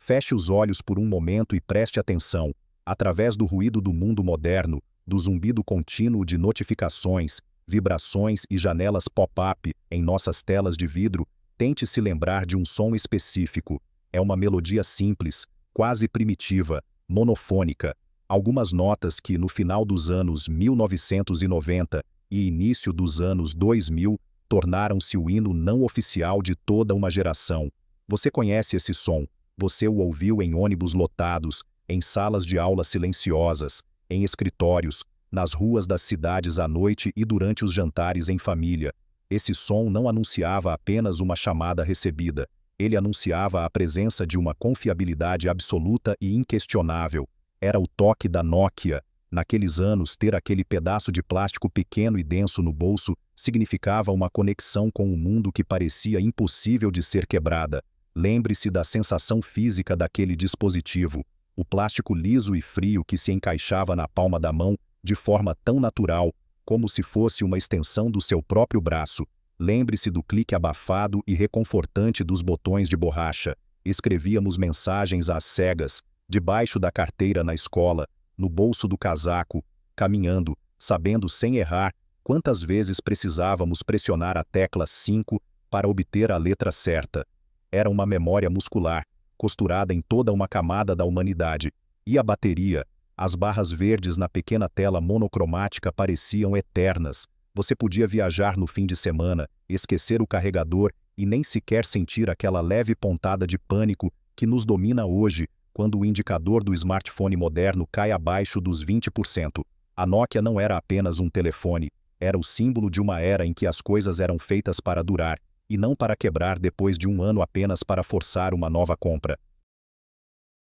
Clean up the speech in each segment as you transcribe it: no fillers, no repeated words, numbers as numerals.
Feche os olhos por um momento e preste atenção. Através do ruído do mundo moderno, do zumbido contínuo de notificações, vibrações e janelas pop-up em nossas telas de vidro, tente se lembrar de um som específico. É uma melodia simples, quase primitiva, monofônica. Algumas notas que, no final dos anos 1990 e início dos anos 2000, tornaram-se o hino não oficial de toda uma geração. Você conhece esse som. Você o ouviu em ônibus lotados, em salas de aula silenciosas, em escritórios, nas ruas das cidades à noite e durante os jantares em família. Esse som não anunciava apenas uma chamada recebida. Ele anunciava a presença de uma confiabilidade absoluta e inquestionável. Era o toque da Nokia. Naqueles anos, ter aquele pedaço de plástico pequeno e denso no bolso significava uma conexão com o mundo que parecia impossível de ser quebrada. Lembre-se da sensação física daquele dispositivo. O plástico liso e frio que se encaixava na palma da mão de forma tão natural, como se fosse uma extensão do seu próprio braço. Lembre-se do clique abafado e reconfortante dos botões de borracha. Escrevíamos mensagens às cegas, debaixo da carteira na escola, no bolso do casaco, caminhando, sabendo sem errar quantas vezes precisávamos pressionar a tecla 5 para obter a letra certa. Era uma memória muscular, costurada em toda uma camada da humanidade. E a bateria, as barras verdes na pequena tela monocromática pareciam eternas. Você podia viajar no fim de semana, esquecer o carregador e nem sequer sentir aquela leve pontada de pânico que nos domina hoje, quando o indicador do smartphone moderno cai abaixo dos 20%. A Nokia não era apenas um telefone, era o símbolo de uma era em que as coisas eram feitas para durar, e não para quebrar depois de um ano apenas para forçar uma nova compra.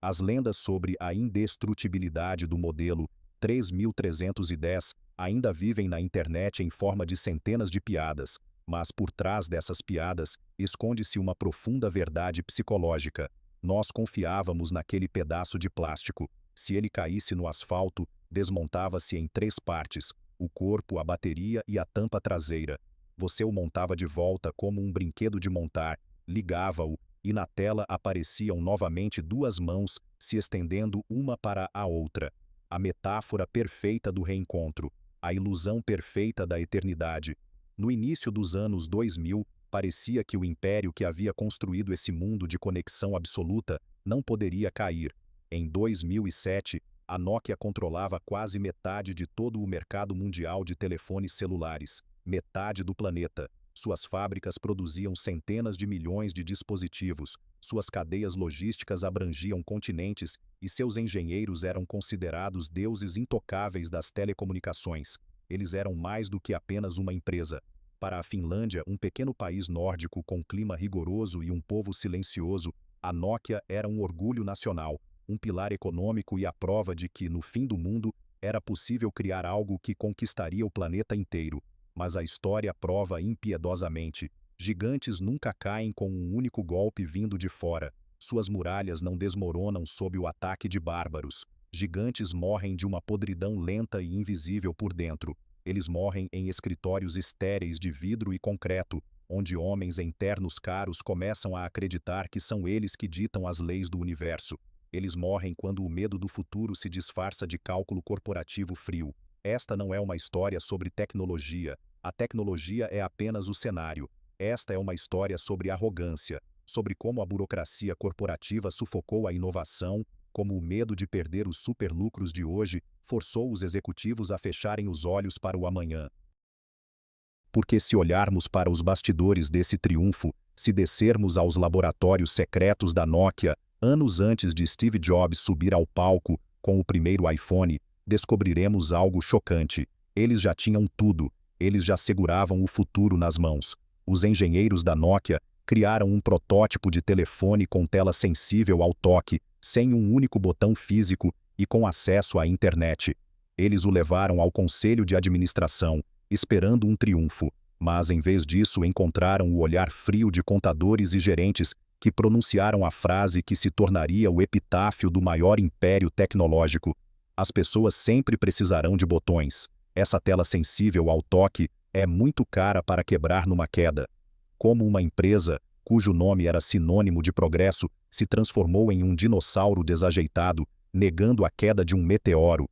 As lendas sobre a indestrutibilidade do modelo 3310 ainda vivem na internet em forma de centenas de piadas, mas por trás dessas piadas esconde-se uma profunda verdade psicológica. Nós confiávamos naquele pedaço de plástico. Se ele caísse no asfalto, desmontava-se em 3 partes: o corpo, a bateria e a tampa traseira. Você o montava de volta como um brinquedo de montar, ligava-o, e na tela apareciam novamente 2 mãos se estendendo uma para a outra. A metáfora perfeita do reencontro, a ilusão perfeita da eternidade. No início dos anos 2000, parecia que o império que havia construído esse mundo de conexão absoluta não poderia cair. Em 2007, a Nokia controlava quase metade de todo o mercado mundial de telefones celulares. Metade do planeta. Suas fábricas produziam centenas de milhões de dispositivos, suas cadeias logísticas abrangiam continentes e seus engenheiros eram considerados deuses intocáveis das telecomunicações. Eles eram mais do que apenas uma empresa. Para a Finlândia, um pequeno país nórdico com clima rigoroso e um povo silencioso, a Nokia era um orgulho nacional, um pilar econômico e a prova de que, no fim do mundo, era possível criar algo que conquistaria o planeta inteiro. Mas a história prova impiedosamente. Gigantes nunca caem com um único golpe vindo de fora. Suas muralhas não desmoronam sob o ataque de bárbaros. Gigantes morrem de uma podridão lenta e invisível por dentro. Eles morrem em escritórios estéreis de vidro e concreto, onde homens em ternos caros começam a acreditar que são eles que ditam as leis do universo. Eles morrem quando o medo do futuro se disfarça de cálculo corporativo frio. Esta não é uma história sobre tecnologia. A tecnologia é apenas o cenário. Esta é uma história sobre arrogância, sobre como a burocracia corporativa sufocou a inovação, como o medo de perder os superlucros de hoje forçou os executivos a fecharem os olhos para o amanhã. Porque se olharmos para os bastidores desse triunfo, se descermos aos laboratórios secretos da Nokia, anos antes de Steve Jobs subir ao palco com o primeiro iPhone, descobriremos algo chocante. Eles já tinham tudo, eles já seguravam o futuro nas mãos. Os engenheiros da Nokia criaram um protótipo de telefone com tela sensível ao toque, sem um único botão físico e com acesso à internet. Eles o levaram ao conselho de administração, esperando um triunfo, mas em vez disso encontraram o olhar frio de contadores e gerentes que pronunciaram a frase que se tornaria o epitáfio do maior império tecnológico. As pessoas sempre precisarão de botões. Essa tela sensível ao toque é muito cara para quebrar numa queda. Como uma empresa, cujo nome era sinônimo de progresso, se transformou em um dinossauro desajeitado, negando a queda de um meteoro.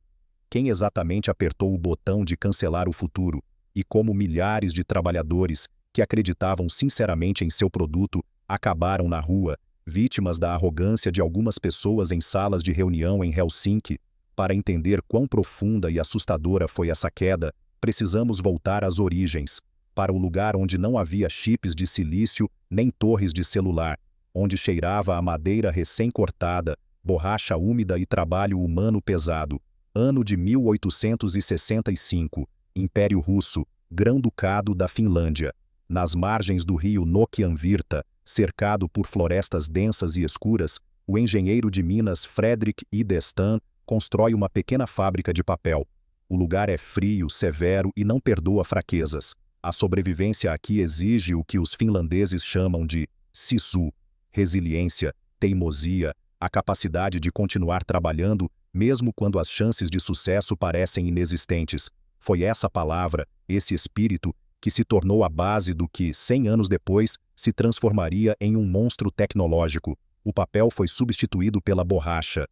Quem exatamente apertou o botão de cancelar o futuro? E como milhares de trabalhadores, que acreditavam sinceramente em seu produto, acabaram na rua, vítimas da arrogância de algumas pessoas em salas de reunião em Helsinki? Para entender quão profunda e assustadora foi essa queda, precisamos voltar às origens, para o lugar onde não havia chips de silício nem torres de celular, onde cheirava a madeira recém-cortada, borracha úmida e trabalho humano pesado. Ano de 1865, Império Russo, Grão-Ducado da Finlândia. Nas margens do rio Nokianvirta, cercado por florestas densas e escuras, o engenheiro de Minas Fredrik Idestam constrói uma pequena fábrica de papel. O lugar é frio, severo e não perdoa fraquezas. A sobrevivência aqui exige o que os finlandeses chamam de sisu, resiliência, teimosia, a capacidade de continuar trabalhando mesmo quando as chances de sucesso parecem inexistentes. Foi essa palavra, esse espírito, que se tornou a base do que, 100 anos depois, se transformaria em um monstro tecnológico. O papel foi substituído pela borracha.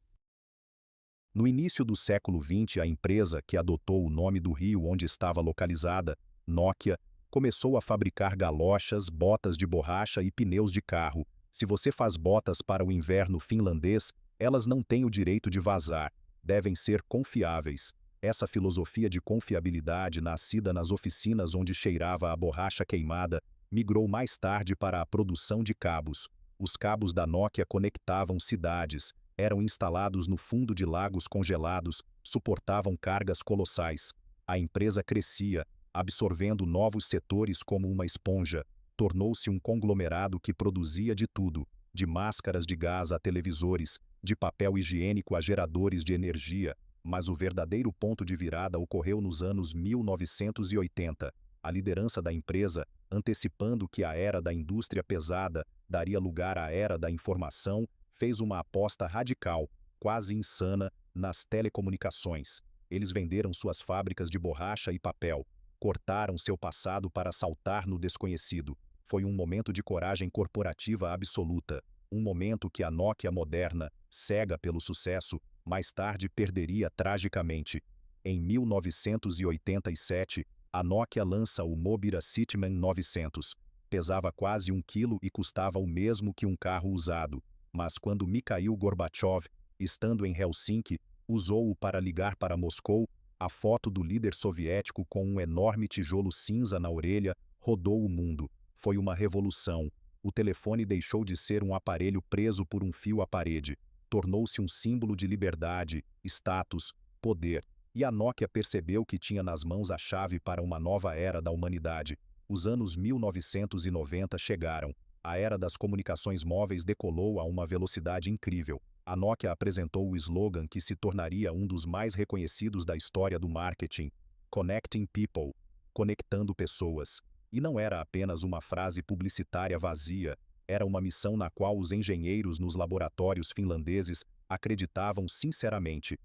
No início do século XX, a empresa, que adotou o nome do rio onde estava localizada, Nokia, começou a fabricar galochas, botas de borracha e pneus de carro. Se você faz botas para o inverno finlandês, elas não têm o direito de vazar, devem ser confiáveis. Essa filosofia de confiabilidade, nascida nas oficinas onde cheirava a borracha queimada, migrou mais tarde para a produção de cabos. Os cabos da Nokia conectavam cidades, eram instalados no fundo de lagos congelados, suportavam cargas colossais. A empresa crescia, absorvendo novos setores como uma esponja. Tornou-se um conglomerado que produzia de tudo, de máscaras de gás a televisores, de papel higiênico a geradores de energia, mas o verdadeiro ponto de virada ocorreu nos anos 1980. A liderança da empresa, antecipando que a era da indústria pesada daria lugar à era da informação, fez uma aposta radical, quase insana, nas telecomunicações. Eles venderam suas fábricas de borracha e papel, cortaram seu passado para saltar no desconhecido. Foi um momento de coragem corporativa absoluta, um momento que a Nokia moderna, cega pelo sucesso, mais tarde perderia tragicamente. Em 1987, a Nokia lança o Mobira Cityman 900. Pesava quase 1 quilo e custava o mesmo que um carro usado. Mas quando Mikhail Gorbachev, estando em Helsinki, usou-o para ligar para Moscou, a foto do líder soviético com um enorme tijolo cinza na orelha rodou o mundo. Foi uma revolução. O telefone deixou de ser um aparelho preso por um fio à parede. Tornou-se um símbolo de liberdade, status, poder. E a Nokia percebeu que tinha nas mãos a chave para uma nova era da humanidade. Os anos 1990 chegaram. A era das comunicações móveis decolou a uma velocidade incrível. A Nokia apresentou o slogan que se tornaria um dos mais reconhecidos da história do marketing: Connecting People, conectando pessoas. E não era apenas uma frase publicitária vazia, era uma missão na qual os engenheiros nos laboratórios finlandeses acreditavam sinceramente.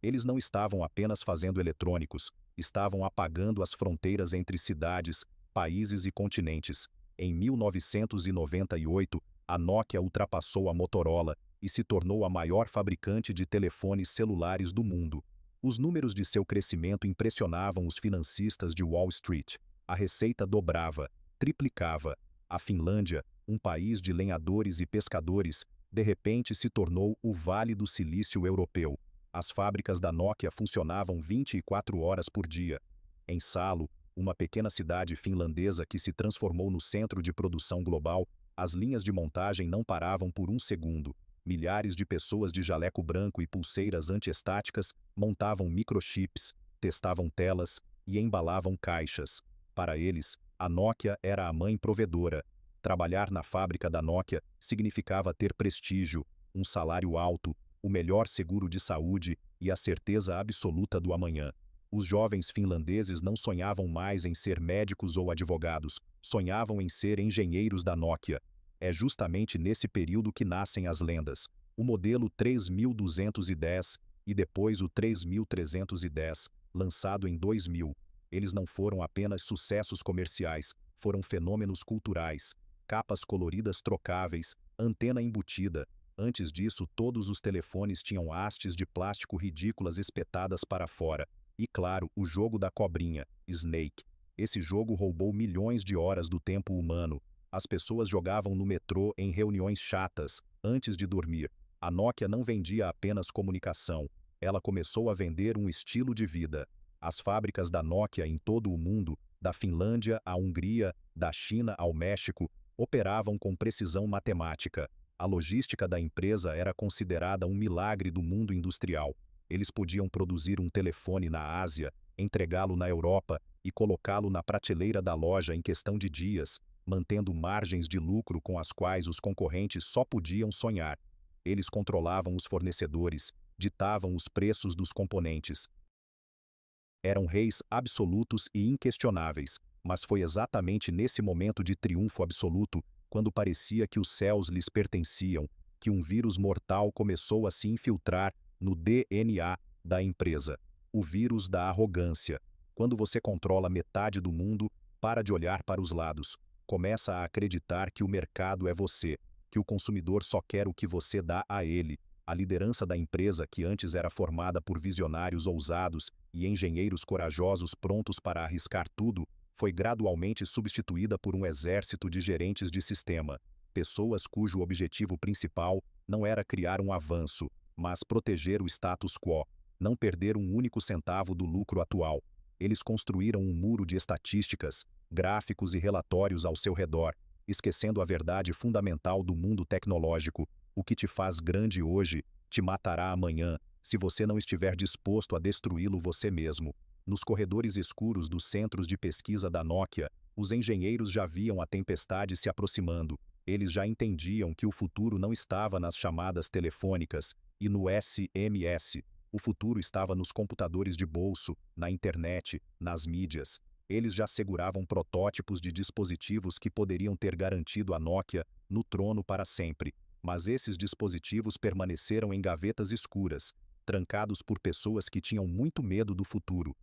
Eles não estavam apenas fazendo eletrônicos, estavam apagando as fronteiras entre cidades, países e continentes. Em 1998, a Nokia ultrapassou a Motorola e se tornou a maior fabricante de telefones celulares do mundo. Os números de seu crescimento impressionavam os financistas de Wall Street. A receita dobrava, triplicava. A Finlândia, um país de lenhadores e pescadores, de repente se tornou o Vale do Silício europeu. As fábricas da Nokia funcionavam 24 horas por dia. Em Salo, uma pequena cidade finlandesa que se transformou no centro de produção global, as linhas de montagem não paravam por um segundo. Milhares de pessoas de jaleco branco e pulseiras antiestáticas montavam microchips, testavam telas e embalavam caixas. Para eles, a Nokia era a mãe provedora. Trabalhar na fábrica da Nokia significava ter prestígio, um salário alto, o melhor seguro de saúde e a certeza absoluta do amanhã. Os jovens finlandeses não sonhavam mais em ser médicos ou advogados, sonhavam em ser engenheiros da Nokia. É justamente nesse período que nascem as lendas. O modelo 3210 e depois o 3310, lançado em 2000. Eles não foram apenas sucessos comerciais, foram fenômenos culturais. Capas coloridas trocáveis, Antena embutida. Antes disso, todos os telefones tinham hastes de plástico ridículas espetadas para fora. E claro, o jogo da cobrinha, Snake. Esse jogo roubou milhões de horas do tempo humano. As pessoas jogavam no metrô em reuniões chatas, antes de dormir. A Nokia não vendia apenas comunicação. Ela começou a vender um estilo de vida. As fábricas da Nokia em todo o mundo, da Finlândia à Hungria, da China ao México, operavam com precisão matemática. A logística da empresa era considerada um milagre do mundo industrial. Eles podiam produzir um telefone na Ásia, entregá-lo na Europa e colocá-lo na prateleira da loja em questão de dias, mantendo margens de lucro com as quais os concorrentes só podiam sonhar. Eles controlavam os fornecedores, ditavam os preços dos componentes. Eram reis absolutos e inquestionáveis, mas foi exatamente nesse momento de triunfo absoluto, quando parecia que os céus lhes pertenciam, que um vírus mortal começou a se infiltrar no DNA da empresa. O vírus da arrogância. Quando você controla metade do mundo, para de olhar para os lados. Começa a acreditar que o mercado é você, que o consumidor só quer o que você dá a ele. A liderança da empresa, que antes era formada por visionários ousados e engenheiros corajosos prontos para arriscar tudo, foi gradualmente substituída por um exército de gerentes de sistema, pessoas cujo objetivo principal não era criar um avanço, mas proteger o status quo, não perder um único centavo do lucro atual. Eles construíram um muro de estatísticas, gráficos e relatórios ao seu redor, esquecendo a verdade fundamental do mundo tecnológico. O que te faz grande hoje, te matará amanhã, se você não estiver disposto a destruí-lo você mesmo. Nos corredores escuros dos centros de pesquisa da Nokia, os engenheiros já viam a tempestade se aproximando. Eles já entendiam que o futuro não estava nas chamadas telefônicas e no SMS. O futuro estava nos computadores de bolso, na internet, nas mídias. Eles já seguravam protótipos de dispositivos que poderiam ter garantido a Nokia no trono para sempre. Mas esses dispositivos permaneceram em gavetas escuras, trancados por pessoas que tinham muito medo do futuro.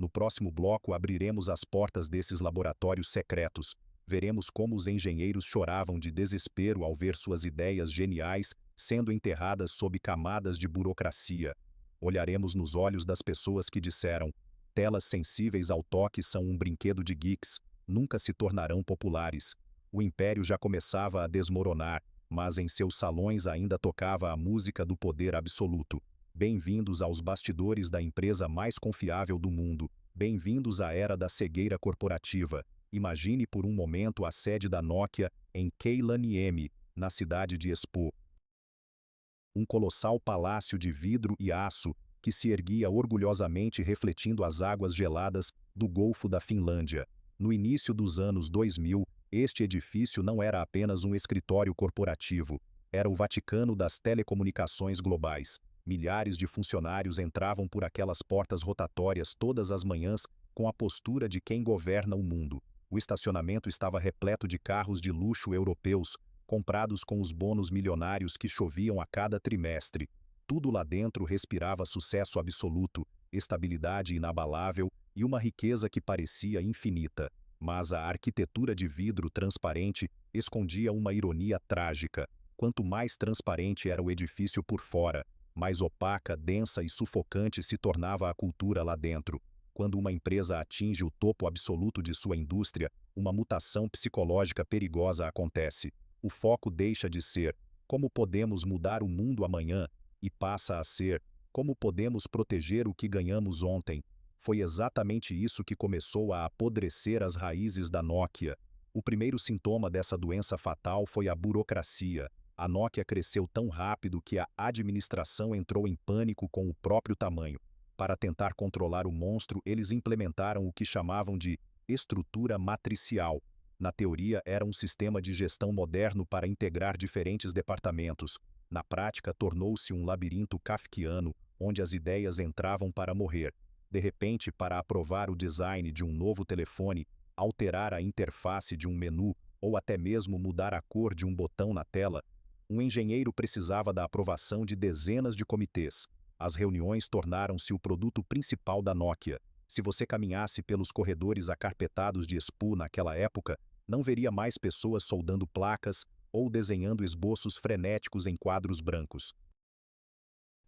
No próximo bloco abriremos as portas desses laboratórios secretos. Veremos como os engenheiros choravam de desespero ao ver suas ideias geniais sendo enterradas sob camadas de burocracia. Olharemos nos olhos das pessoas que disseram: telas sensíveis ao toque são um brinquedo de geeks, nunca se tornarão populares. O império já começava a desmoronar, mas em seus salões ainda tocava a música do poder absoluto. Bem-vindos aos bastidores da empresa mais confiável do mundo. Bem-vindos à era da cegueira corporativa. Imagine por um momento a sede da Nokia em Keilaniemi, na cidade de Espoo. Um colossal palácio de vidro e aço que se erguia orgulhosamente refletindo as águas geladas do Golfo da Finlândia. No início dos anos 2000, este edifício não era apenas um escritório corporativo, era o Vaticano das telecomunicações globais. Milhares de funcionários entravam por aquelas portas rotatórias todas as manhãs com a postura de quem governa o mundo. O estacionamento estava repleto de carros de luxo europeus, comprados com os bônus milionários que choviam a cada trimestre. Tudo lá dentro respirava sucesso absoluto, estabilidade inabalável e uma riqueza que parecia infinita. Mas a arquitetura de vidro transparente escondia uma ironia trágica. Quanto mais transparente era o edifício por fora, mais opaca, densa e sufocante se tornava a cultura lá dentro. Quando uma empresa atinge o topo absoluto de sua indústria, uma mutação psicológica perigosa acontece. O foco deixa de ser como podemos mudar o mundo amanhã e passa a ser como podemos proteger o que ganhamos ontem. Foi exatamente isso que começou a apodrecer as raízes da Nokia. O primeiro sintoma dessa doença fatal foi a burocracia. A Nokia cresceu tão rápido que a administração entrou em pânico com o próprio tamanho. Para tentar controlar o monstro, eles implementaram o que chamavam de estrutura matricial. Na teoria, era um sistema de gestão moderno para integrar diferentes departamentos. Na prática, tornou-se um labirinto kafkiano, onde as ideias entravam para morrer. De repente, para aprovar o design de um novo telefone, alterar a interface de um menu ou até mesmo mudar a cor de um botão na tela, um engenheiro precisava da aprovação de dezenas de comitês. As reuniões tornaram-se o produto principal da Nokia. Se você caminhasse pelos corredores acarpetados de Espoo naquela época, não veria mais pessoas soldando placas ou desenhando esboços frenéticos em quadros brancos.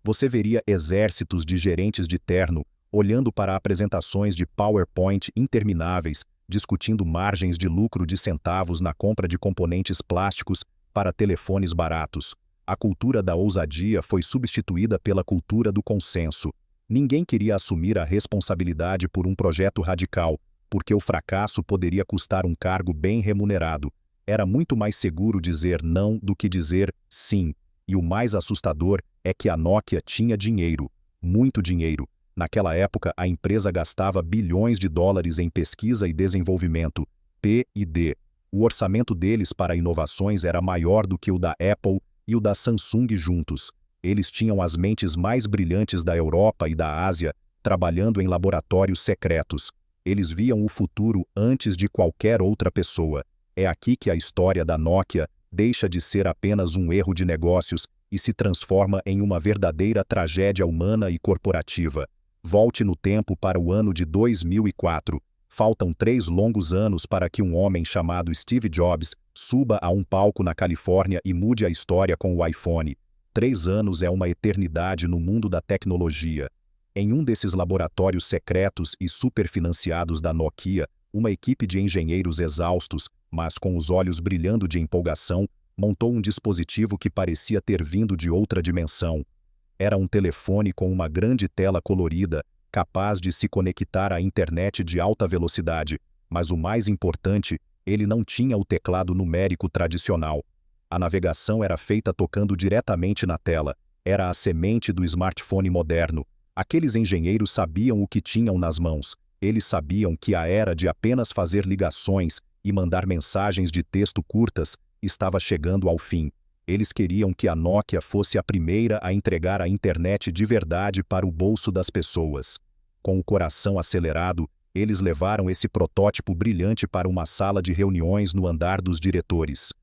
Você veria exércitos de gerentes de terno olhando para apresentações de PowerPoint intermináveis, discutindo margens de lucro de centavos na compra de componentes plásticos para telefones baratos. A cultura da ousadia foi substituída pela cultura do consenso. Ninguém queria assumir a responsabilidade por um projeto radical, porque o fracasso poderia custar um cargo bem remunerado. Era muito mais seguro dizer não do que dizer sim. E o mais assustador é que a Nokia tinha dinheiro, muito dinheiro. Naquela época, a empresa gastava bilhões de dólares em pesquisa e desenvolvimento, P&D. O orçamento deles para inovações era maior do que o da Apple e o da Samsung juntos. Eles tinham as mentes mais brilhantes da Europa e da Ásia, trabalhando em laboratórios secretos. Eles viam o futuro antes de qualquer outra pessoa. É aqui que a história da Nokia deixa de ser apenas um erro de negócios e se transforma em uma verdadeira tragédia humana e corporativa. Volte no tempo para o ano de 2004. Faltam 3 longos anos para que um homem chamado Steve Jobs suba a um palco na Califórnia e mude a história com o iPhone. 3 anos é uma eternidade no mundo da tecnologia. Em um desses laboratórios secretos e superfinanciados da Nokia, uma equipe de engenheiros exaustos, mas com os olhos brilhando de empolgação, montou um dispositivo que parecia ter vindo de outra dimensão. Era um telefone com uma grande tela colorida, capaz de se conectar à internet de alta velocidade, mas o mais importante, ele não tinha o teclado numérico tradicional. A navegação era feita tocando diretamente na tela. Era a semente do smartphone moderno. Aqueles engenheiros sabiam o que tinham nas mãos. Eles sabiam que a era de apenas fazer ligações e mandar mensagens de texto curtas estava chegando ao fim. Eles queriam que a Nokia fosse a primeira a entregar a internet de verdade para o bolso das pessoas. Com o coração acelerado, eles levaram esse protótipo brilhante para uma sala de reuniões no andar dos diretores.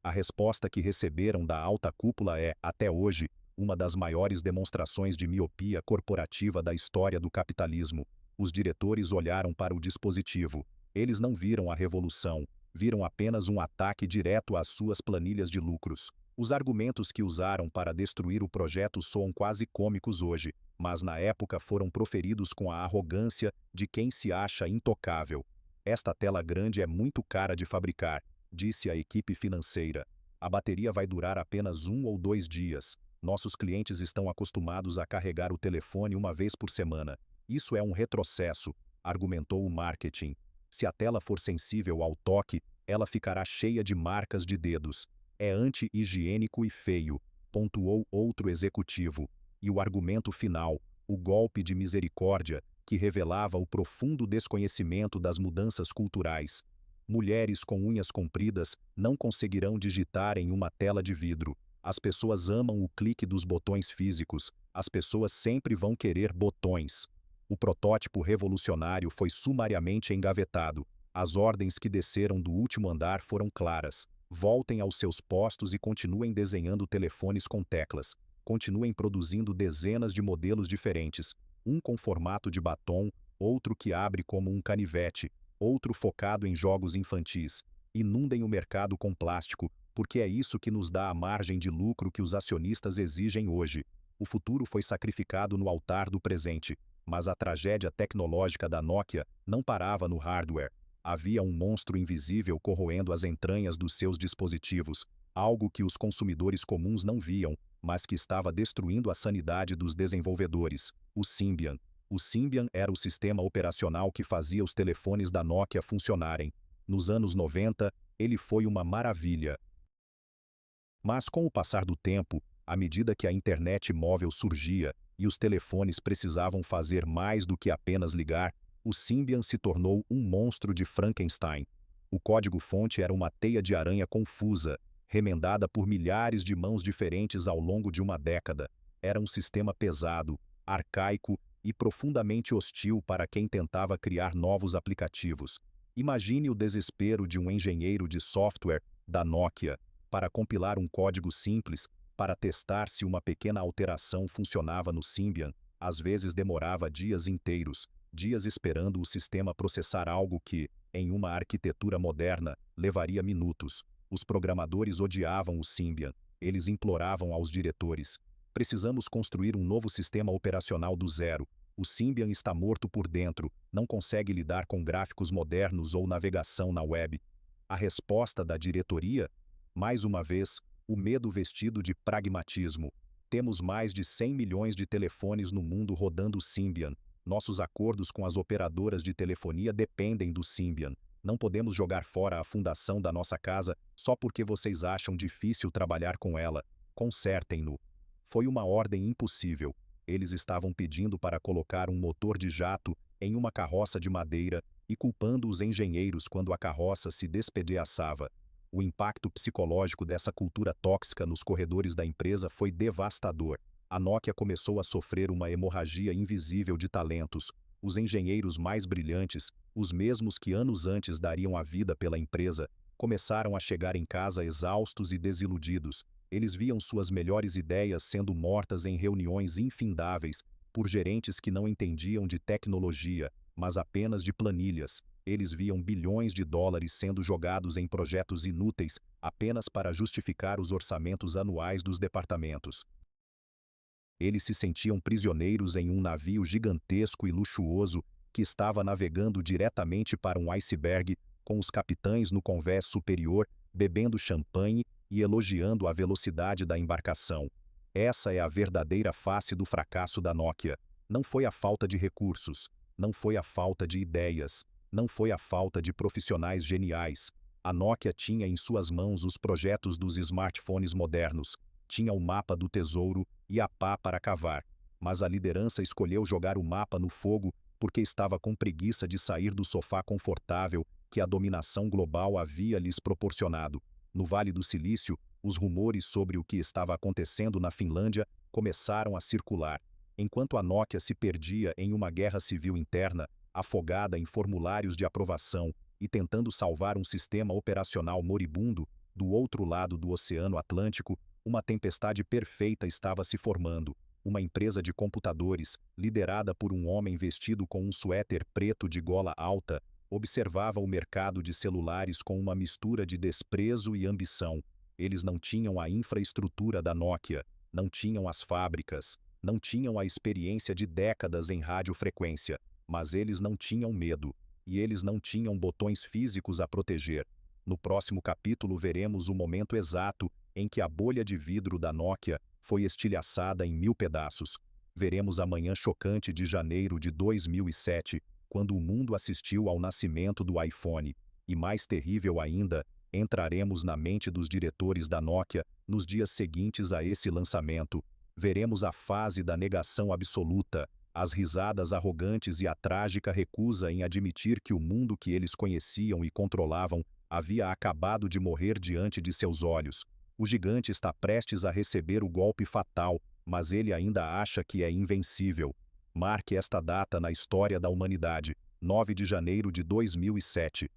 A resposta que receberam da alta cúpula é, até hoje, uma das maiores demonstrações de miopia corporativa da história do capitalismo. Os diretores olharam para o dispositivo. Eles não viram a revolução, viram apenas um ataque direto às suas planilhas de lucros. Os argumentos que usaram para destruir o projeto soam quase cômicos hoje, mas na época foram proferidos com a arrogância de quem se acha intocável. Esta tela grande é muito cara de fabricar, disse a equipe financeira. A bateria vai durar apenas 1 ou 2 dias. Nossos clientes estão acostumados a carregar o telefone uma vez por semana. Isso é um retrocesso, argumentou o marketing. Se a tela for sensível ao toque, ela ficará cheia de marcas de dedos. É anti-higiênico e feio, pontuou outro executivo. E o argumento final, o golpe de misericórdia, que revelava o profundo desconhecimento das mudanças culturais. Mulheres com unhas compridas não conseguirão digitar em uma tela de vidro. As pessoas amam o clique dos botões físicos. As pessoas sempre vão querer botões. O protótipo revolucionário foi sumariamente engavetado. As ordens que desceram do último andar foram claras. Voltem aos seus postos e continuem desenhando telefones com teclas. Continuem produzindo dezenas de modelos diferentes. Um com formato de batom, outro que abre como um canivete, outro focado em jogos infantis. Inundem o mercado com plástico, porque é isso que nos dá a margem de lucro que os acionistas exigem hoje. O futuro foi sacrificado no altar do presente. Mas a tragédia tecnológica da Nokia não parava no hardware. Havia um monstro invisível corroendo as entranhas dos seus dispositivos, algo que os consumidores comuns não viam, mas que estava destruindo a sanidade dos desenvolvedores, o Symbian. O Symbian era o sistema operacional que fazia os telefones da Nokia funcionarem. Nos anos 90, ele foi uma maravilha. Mas com o passar do tempo, à medida que a internet móvel surgia e os telefones precisavam fazer mais do que apenas ligar, o Symbian se tornou um monstro de Frankenstein. O código-fonte era uma teia de aranha confusa, remendada por milhares de mãos diferentes ao longo de uma década. Era um sistema pesado, arcaico e profundamente hostil para quem tentava criar novos aplicativos. Imagine o desespero de um engenheiro de software da Nokia para compilar um código simples para testar se uma pequena alteração funcionava no Symbian. Às vezes demorava dias inteiros, dias esperando o sistema processar algo que, em uma arquitetura moderna, levaria minutos. Os programadores odiavam o Symbian. Eles imploravam aos diretores: precisamos construir um novo sistema operacional do zero. O Symbian está morto por dentro, não consegue lidar com gráficos modernos ou navegação na web. A resposta da diretoria? Mais uma vez, o medo vestido de pragmatismo. Temos mais de 100 milhões de telefones no mundo rodando o Symbian. Nossos acordos com as operadoras de telefonia dependem do Symbian. Não podemos jogar fora a fundação da nossa casa só porque vocês acham difícil trabalhar com ela. Consertem-no. Foi uma ordem impossível. Eles estavam pedindo para colocar um motor de jato em uma carroça de madeira e culpando os engenheiros quando a carroça se despedaçava. O impacto psicológico dessa cultura tóxica nos corredores da empresa foi devastador. A Nokia começou a sofrer uma hemorragia invisível de talentos. Os engenheiros mais brilhantes, os mesmos que anos antes dariam a vida pela empresa, começaram a chegar em casa exaustos e desiludidos. Eles viam suas melhores ideias sendo mortas em reuniões infindáveis por gerentes que não entendiam de tecnologia, mas apenas de planilhas. Eles viam bilhões de dólares sendo jogados em projetos inúteis apenas para justificar os orçamentos anuais dos departamentos. Eles se sentiam prisioneiros em um navio gigantesco e luxuoso que estava navegando diretamente para um iceberg, com os capitães no convés superior bebendo champanhe e elogiando a velocidade da embarcação. Essa é a verdadeira face do fracasso da Nokia. Não foi a falta de recursos, não foi a falta de ideias, não foi a falta de profissionais geniais. A Nokia tinha em suas mãos os projetos dos smartphones modernos, tinha o mapa do tesouro e a pá para cavar. Mas a liderança escolheu jogar o mapa no fogo porque estava com preguiça de sair do sofá confortável que a dominação global havia lhes proporcionado. No Vale do Silício, os rumores sobre o que estava acontecendo na Finlândia começaram a circular. Enquanto a Nokia se perdia em uma guerra civil interna, afogada em formulários de aprovação e tentando salvar um sistema operacional moribundo, do outro lado do Oceano Atlântico, uma tempestade perfeita estava se formando. Uma empresa de computadores, liderada por um homem vestido com um suéter preto de gola alta, observava o mercado de celulares com uma mistura de desprezo e ambição. Eles não tinham a infraestrutura da Nokia, não tinham as fábricas, não tinham a experiência de décadas em radiofrequência, mas eles não tinham medo, e eles não tinham botões físicos a proteger. No próximo capítulo veremos o momento exato em que a bolha de vidro da Nokia foi estilhaçada em 1000 pedaços. Veremos a manhã chocante de janeiro de 2007, quando o mundo assistiu ao nascimento do iPhone. E mais terrível ainda, entraremos na mente dos diretores da Nokia nos dias seguintes a esse lançamento. Veremos a fase da negação absoluta, as risadas arrogantes e a trágica recusa em admitir que o mundo que eles conheciam e controlavam havia acabado de morrer diante de seus olhos. O gigante está prestes a receber o golpe fatal, mas ele ainda acha que é invencível. Marque esta data na história da humanidade, 9 de janeiro de 2007.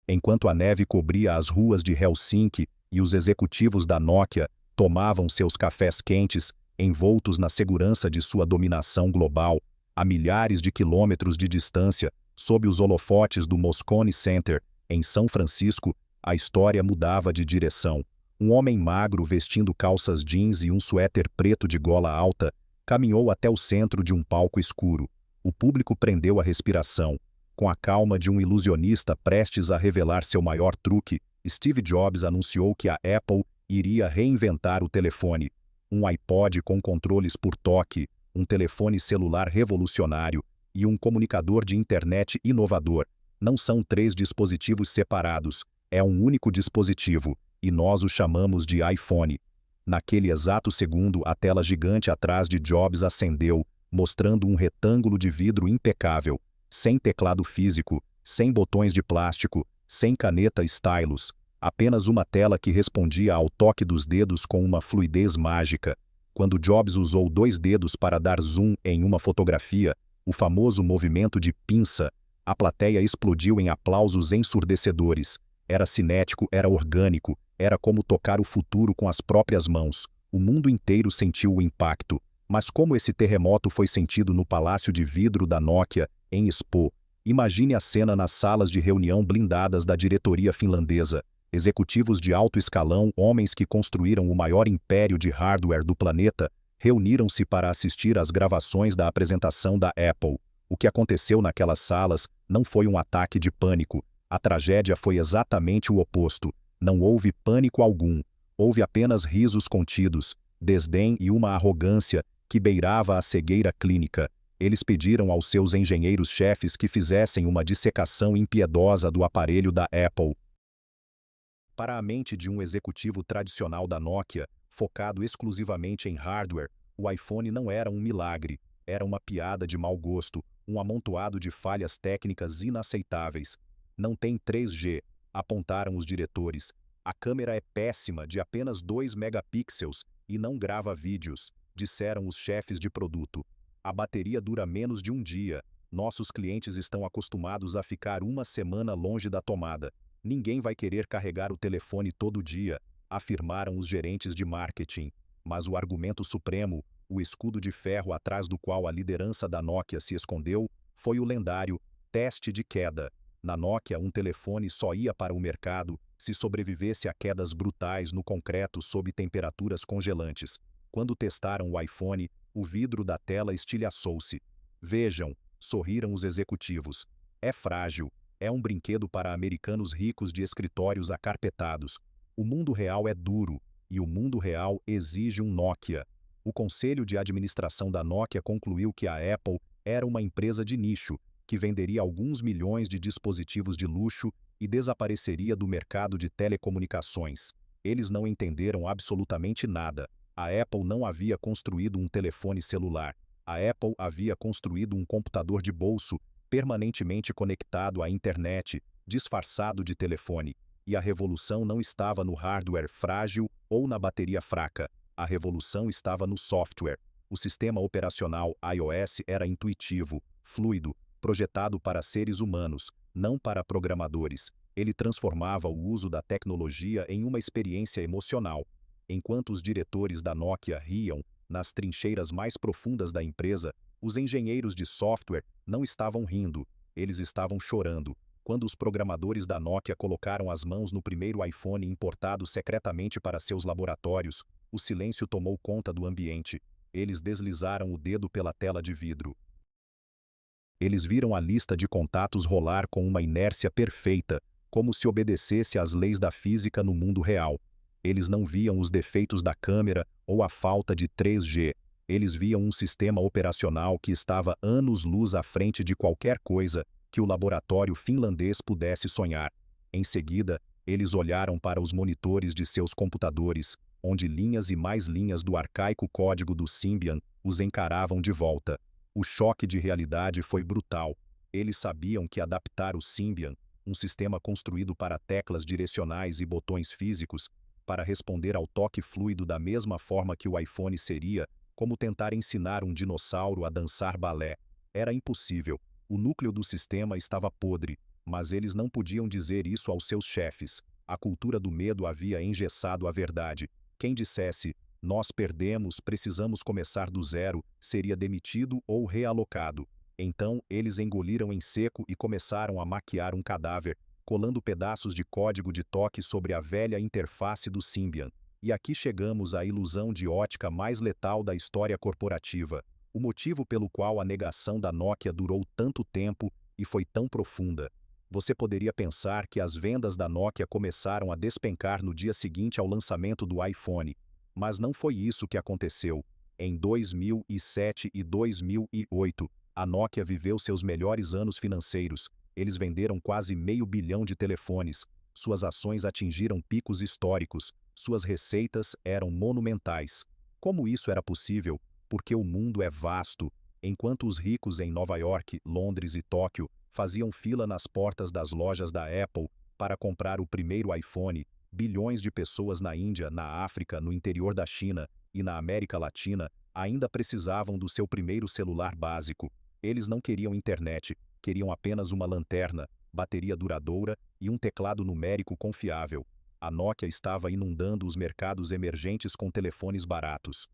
Enquanto a neve cobria as ruas de Helsinki e os executivos da Nokia tomavam seus cafés quentes, envoltos na segurança de sua dominação global, a milhares de quilômetros de distância, sob os holofotes do Moscone Center, em São Francisco, a história mudava de direção. Um homem magro vestindo calças jeans e um suéter preto de gola alta caminhou até o centro de um palco escuro. O público prendeu a respiração. Com a calma de um ilusionista prestes a revelar seu maior truque, Steve Jobs anunciou que a Apple iria reinventar o telefone. Um iPod com controles por toque, um telefone celular revolucionário e um comunicador de internet inovador. Não são 3 dispositivos separados, é um único dispositivo, e nós o chamamos de iPhone. Naquele exato segundo, a tela gigante atrás de Jobs acendeu, mostrando um retângulo de vidro impecável, sem teclado físico, sem botões de plástico, sem caneta stylus, apenas uma tela que respondia ao toque dos dedos com uma fluidez mágica. Quando Jobs usou 2 dedos para dar zoom em uma fotografia, o famoso movimento de pinça, a plateia explodiu em aplausos ensurdecedores. Era cinético, era orgânico, era como tocar o futuro com as próprias mãos. O mundo inteiro sentiu o impacto. Mas como esse terremoto foi sentido no palácio de vidro da Nokia, em Espoo? Imagine a cena nas salas de reunião blindadas da diretoria finlandesa. Executivos de alto escalão, homens que construíram o maior império de hardware do planeta, reuniram-se para assistir às gravações da apresentação da Apple. O que aconteceu naquelas salas não foi um ataque de pânico. A tragédia foi exatamente o oposto. Não houve pânico algum. Houve apenas risos contidos, desdém e uma arrogância que beirava a cegueira clínica. Eles pediram aos seus engenheiros-chefes que fizessem uma dissecação impiedosa do aparelho da Apple. Para a mente de um executivo tradicional da Nokia, focado exclusivamente em hardware, o iPhone não era um milagre, era uma piada de mau gosto, um amontoado de falhas técnicas inaceitáveis. Não tem 3G, apontaram os diretores. A câmera é péssima, de apenas 2 megapixels, e não grava vídeos, disseram os chefes de produto. A bateria dura menos de um dia. Nossos clientes estão acostumados a ficar uma semana longe da tomada. Ninguém vai querer carregar o telefone todo dia, afirmaram os gerentes de marketing. Mas o argumento supremo, o escudo de ferro atrás do qual a liderança da Nokia se escondeu, foi o lendário teste de queda. Na Nokia, um telefone só ia para o mercado se sobrevivesse a quedas brutais no concreto sob temperaturas congelantes. Quando testaram o iPhone, o vidro da tela estilhaçou-se. Vejam, sorriram os executivos. É frágil. É um brinquedo para americanos ricos de escritórios acarpetados. O mundo real é duro, e o mundo real exige um Nokia. O conselho de administração da Nokia concluiu que a Apple era uma empresa de nicho, que venderia alguns milhões de dispositivos de luxo e desapareceria do mercado de telecomunicações. Eles não entenderam absolutamente nada. A Apple não havia construído um telefone celular. A Apple havia construído um computador de bolso permanentemente conectado à internet, disfarçado de telefone. E a revolução não estava no hardware frágil ou na bateria fraca. A revolução estava no software. O sistema operacional iOS era intuitivo, fluido, projetado para seres humanos, não para programadores. Ele transformava o uso da tecnologia em uma experiência emocional. Enquanto os diretores da Nokia riam, nas trincheiras mais profundas da empresa, os engenheiros de software não estavam rindo, eles estavam chorando. Quando os programadores da Nokia colocaram as mãos no primeiro iPhone importado secretamente para seus laboratórios, o silêncio tomou conta do ambiente. Eles deslizaram o dedo pela tela de vidro. Eles viram a lista de contatos rolar com uma inércia perfeita, como se obedecesse às leis da física no mundo real. Eles não viam os defeitos da câmera ou a falta de 3G. Eles viam um sistema operacional que estava anos-luz à frente de qualquer coisa que o laboratório finlandês pudesse sonhar. Em seguida, eles olharam para os monitores de seus computadores, onde linhas e mais linhas do arcaico código do Symbian os encaravam de volta. O choque de realidade foi brutal. Eles sabiam que adaptar o Symbian, um sistema construído para teclas direcionais e botões físicos, para responder ao toque fluido da mesma forma que o iPhone seria, como tentar ensinar um dinossauro a dançar balé. Era impossível. O núcleo do sistema estava podre, mas eles não podiam dizer isso aos seus chefes. A cultura do medo havia engessado a verdade. Quem dissesse, nós perdemos, precisamos começar do zero, seria demitido ou realocado. Então, eles engoliram em seco e começaram a maquiar um cadáver, colando pedaços de código de toque sobre a velha interface do Symbian. E aqui chegamos à ilusão de ótica mais letal da história corporativa, o motivo pelo qual a negação da Nokia durou tanto tempo e foi tão profunda. Você poderia pensar que as vendas da Nokia começaram a despencar no dia seguinte ao lançamento do iPhone, mas não foi isso que aconteceu. Em 2007 e 2008, a Nokia viveu seus melhores anos financeiros. Eles venderam quase $500 milhão de telefones. Suas ações atingiram picos históricos. Suas receitas eram monumentais. Como isso era possível? Porque o mundo é vasto. Enquanto os ricos em Nova York, Londres e Tóquio faziam fila nas portas das lojas da Apple para comprar o primeiro iPhone, bilhões de pessoas na Índia, na África, no interior da China e na América Latina ainda precisavam do seu primeiro celular básico. Eles não queriam internet, queriam apenas uma lanterna, bateria duradoura e um teclado numérico confiável. A Nokia estava inundando os mercados emergentes com telefones baratos.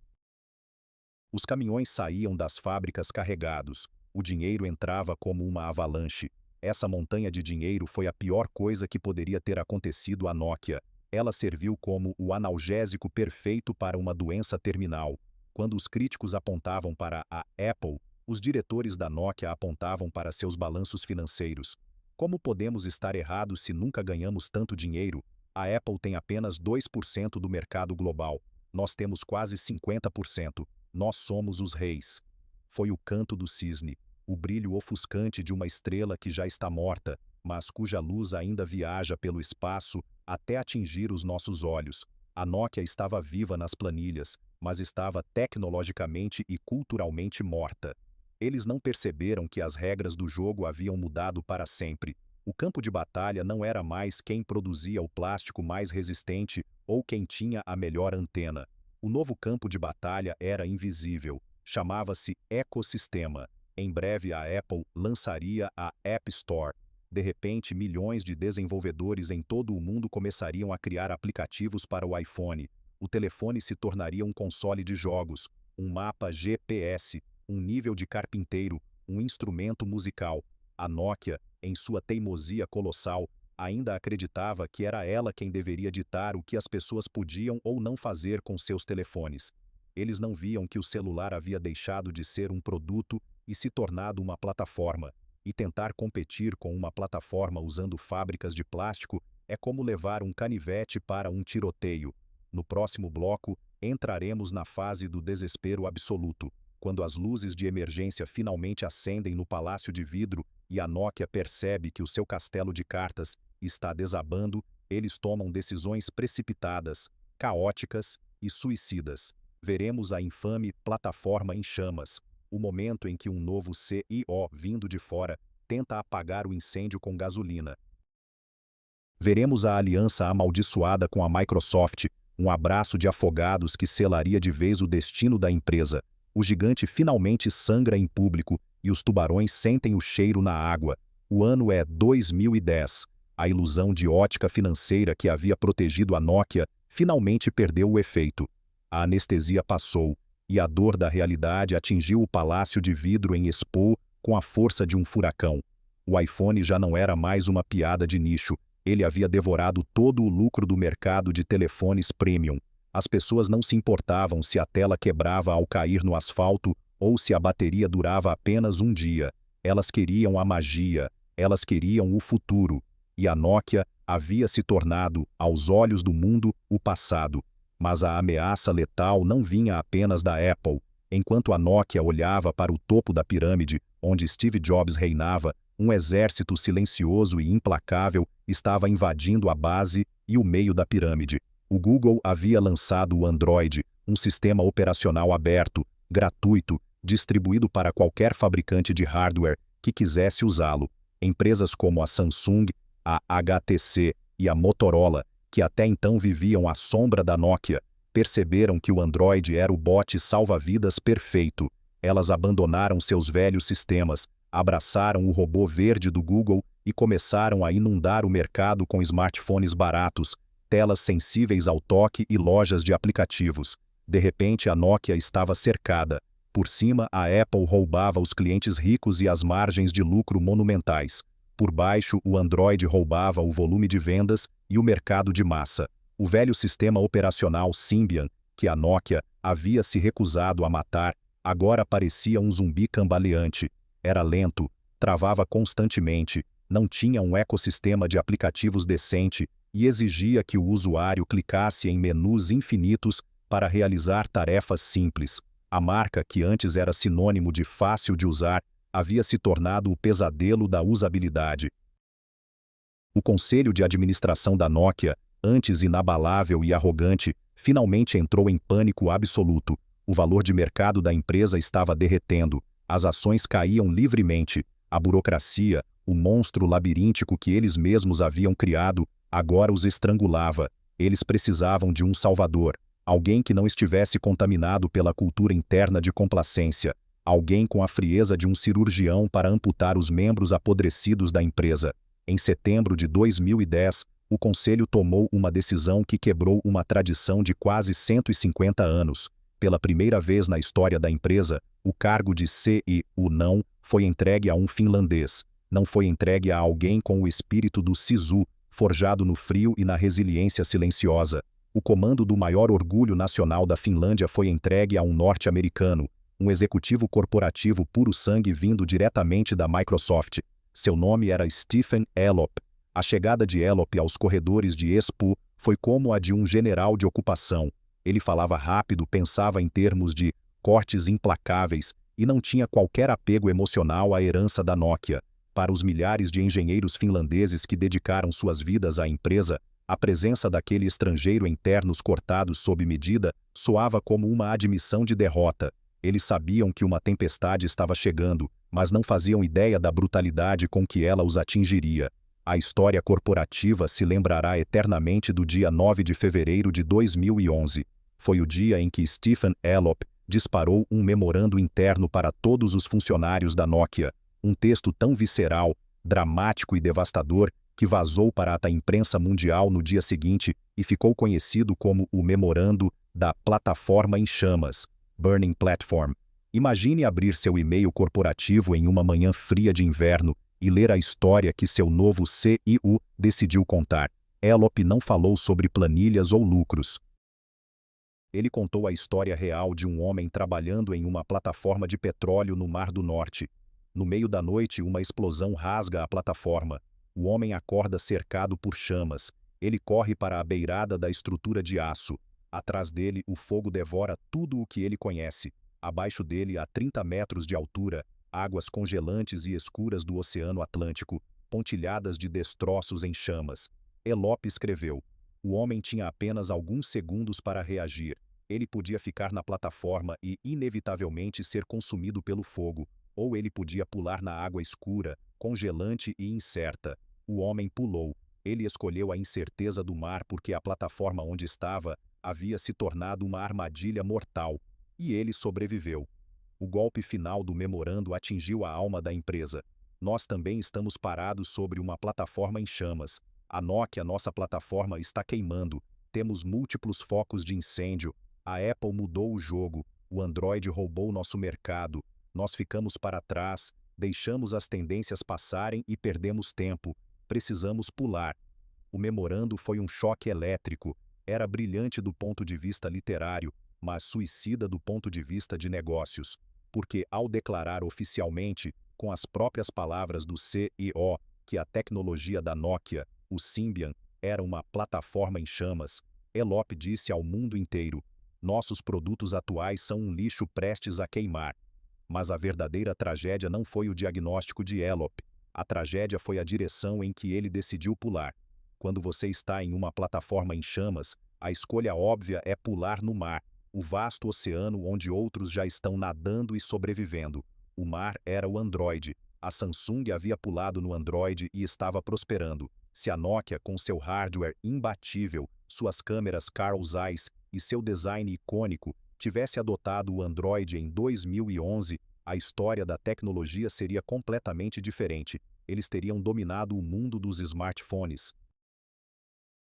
Os caminhões saíam das fábricas carregados. O dinheiro entrava como uma avalanche. Essa montanha de dinheiro foi a pior coisa que poderia ter acontecido à Nokia. Ela serviu como o analgésico perfeito para uma doença terminal. Quando os críticos apontavam para a Apple, os diretores da Nokia apontavam para seus balanços financeiros. Como podemos estar errados se nunca ganhamos tanto dinheiro? A Apple tem apenas 2% do mercado global. Nós temos quase 50%. Nós somos os reis. Foi o canto do cisne, o brilho ofuscante de uma estrela que já está morta, mas cuja luz ainda viaja pelo espaço até atingir os nossos olhos. A Nokia estava viva nas planilhas, mas estava tecnologicamente e culturalmente morta. Eles não perceberam que as regras do jogo haviam mudado para sempre. O campo de batalha não era mais quem produzia o plástico mais resistente ou quem tinha a melhor antena. O novo campo de batalha era invisível. Chamava-se ecossistema. Em breve a Apple lançaria a App Store. De repente, milhões de desenvolvedores em todo o mundo começariam a criar aplicativos para o iPhone. O telefone se tornaria um console de jogos, um mapa GPS, um nível de carpinteiro, um instrumento musical. A Nokia, em sua teimosia colossal, ainda acreditava que era ela quem deveria ditar o que as pessoas podiam ou não fazer com seus telefones. Eles não viam que o celular havia deixado de ser um produto e se tornado uma plataforma. E tentar competir com uma plataforma usando fábricas de plástico é como levar um canivete para um tiroteio. No próximo bloco, entraremos na fase do desespero absoluto, quando as luzes de emergência finalmente acendem no palácio de vidro e a Nokia percebe que o seu castelo de cartas está desabando. Eles tomam decisões precipitadas, caóticas e suicidas. Veremos a infame plataforma em chamas, o momento em que um novo CEO vindo de fora tenta apagar o incêndio com gasolina. Veremos a aliança amaldiçoada com a Microsoft, um abraço de afogados que selaria de vez o destino da empresa. O gigante finalmente sangra em público e os tubarões sentem o cheiro na água. O ano é 2010. A ilusão de ótica financeira que havia protegido a Nokia finalmente perdeu o efeito. A anestesia passou, e a dor da realidade atingiu o palácio de vidro em Espoo com a força de um furacão. O iPhone já não era mais uma piada de nicho, ele havia devorado todo o lucro do mercado de telefones premium. As pessoas não se importavam se a tela quebrava ao cair no asfalto ou se a bateria durava apenas um dia. Elas queriam a magia, elas queriam o futuro. E a Nokia havia se tornado, aos olhos do mundo, o passado. Mas a ameaça letal não vinha apenas da Apple. Enquanto a Nokia olhava para o topo da pirâmide, onde Steve Jobs reinava, um exército silencioso e implacável estava invadindo a base e o meio da pirâmide. O Google havia lançado o Android, um sistema operacional aberto, gratuito, distribuído para qualquer fabricante de hardware que quisesse usá-lo. Empresas como a Samsung, a HTC e a Motorola, que até então viviam à sombra da Nokia, perceberam que o Android era o bote salva-vidas perfeito. Elas abandonaram seus velhos sistemas, abraçaram o robô verde do Google e começaram a inundar o mercado com smartphones baratos, telas sensíveis ao toque e lojas de aplicativos. De repente, a Nokia estava cercada. Por cima, a Apple roubava os clientes ricos e as margens de lucro monumentais. Por baixo, o Android roubava o volume de vendas e o mercado de massa. O velho sistema operacional Symbian, que a Nokia havia se recusado a matar, agora parecia um zumbi cambaleante. Era lento, travava constantemente, não tinha um ecossistema de aplicativos decente e exigia que o usuário clicasse em menus infinitos para realizar tarefas simples. A marca, que antes era sinônimo de fácil de usar, havia se tornado o pesadelo da usabilidade. O conselho de administração da Nokia, antes inabalável e arrogante, finalmente entrou em pânico absoluto. O valor de mercado da empresa estava derretendo, as ações caíam livremente, a burocracia, o monstro labiríntico que eles mesmos haviam criado, agora os estrangulava. Eles precisavam de um salvador, alguém que não estivesse contaminado pela cultura interna de complacência, alguém com a frieza de um cirurgião para amputar os membros apodrecidos da empresa. Em setembro de 2010, o conselho tomou uma decisão que quebrou uma tradição de quase 150 anos. Pela primeira vez na história da empresa, o cargo de CEO não foi entregue a um finlandês. não foi entregue a alguém com o espírito do Sisu, forjado no frio e na resiliência silenciosa. O comando do maior orgulho nacional da Finlândia foi entregue a um norte-americano, um executivo corporativo puro-sangue vindo diretamente da Microsoft. Seu nome era Stephen Elop. A chegada de Elop aos corredores de Espoo foi como a de um general de ocupação. Ele falava rápido, pensava em termos de cortes implacáveis e não tinha qualquer apego emocional à herança da Nokia. Para os milhares de engenheiros finlandeses que dedicaram suas vidas à empresa, a presença daquele estrangeiro em ternos cortados sob medida soava como uma admissão de derrota. Eles sabiam que uma tempestade estava chegando, mas não faziam ideia da brutalidade com que ela os atingiria. A história corporativa se lembrará eternamente do dia 9 de fevereiro de 2011. Foi o dia em que Stephen Elop disparou um memorando interno para todos os funcionários da Nokia, um texto tão visceral, dramático e devastador que vazou para a imprensa mundial no dia seguinte e ficou conhecido como o Memorando da Plataforma em Chamas, Burning Platform. Imagine abrir seu e-mail corporativo em uma manhã fria de inverno e ler a história que seu novo CEO decidiu contar. Elop não falou sobre planilhas ou lucros. Ele contou a história real de um homem trabalhando em uma plataforma de petróleo no Mar do Norte. No meio da noite, uma explosão rasga a plataforma. O homem acorda cercado por chamas. Ele corre para a beirada da estrutura de aço. Atrás dele, o fogo devora tudo o que ele conhece. Abaixo dele, a 30 metros de altura, águas congelantes e escuras do Oceano Atlântico, pontilhadas de destroços em chamas. Elop escreveu: o homem tinha apenas alguns segundos para reagir. Ele podia ficar na plataforma e, inevitavelmente, ser consumido pelo fogo, ou ele podia pular na água escura, congelante e incerta. O homem pulou. Ele escolheu a incerteza do mar porque a plataforma onde estava havia se tornado uma armadilha mortal. E ele sobreviveu. O golpe final do memorando atingiu a alma da empresa. Nós também estamos parados sobre uma plataforma em chamas. A Nokia, nossa plataforma, está queimando. Temos múltiplos focos de incêndio. A Apple mudou o jogo. O Android roubou nosso mercado. Nós ficamos para trás, deixamos as tendências passarem e perdemos tempo. Precisamos pular. O memorando foi um choque elétrico. Era brilhante do ponto de vista literário, mas suicida do ponto de vista de negócios. Porque ao declarar oficialmente, com as próprias palavras do CEO, que a tecnologia da Nokia, o Symbian, era uma plataforma em chamas, Elop disse ao mundo inteiro: nossos produtos atuais são um lixo prestes a queimar. Mas a verdadeira tragédia não foi o diagnóstico de Elop. A tragédia foi a direção em que ele decidiu pular. Quando você está em uma plataforma em chamas, a escolha óbvia é pular no mar, o vasto oceano onde outros já estão nadando e sobrevivendo. O mar era o Android. A Samsung havia pulado no Android e estava prosperando. Se a Nokia, com seu hardware imbatível, suas câmeras Carl Zeiss e seu design icônico, tivesse adotado o Android em 2011, a história da tecnologia seria completamente diferente. Eles teriam dominado o mundo dos smartphones.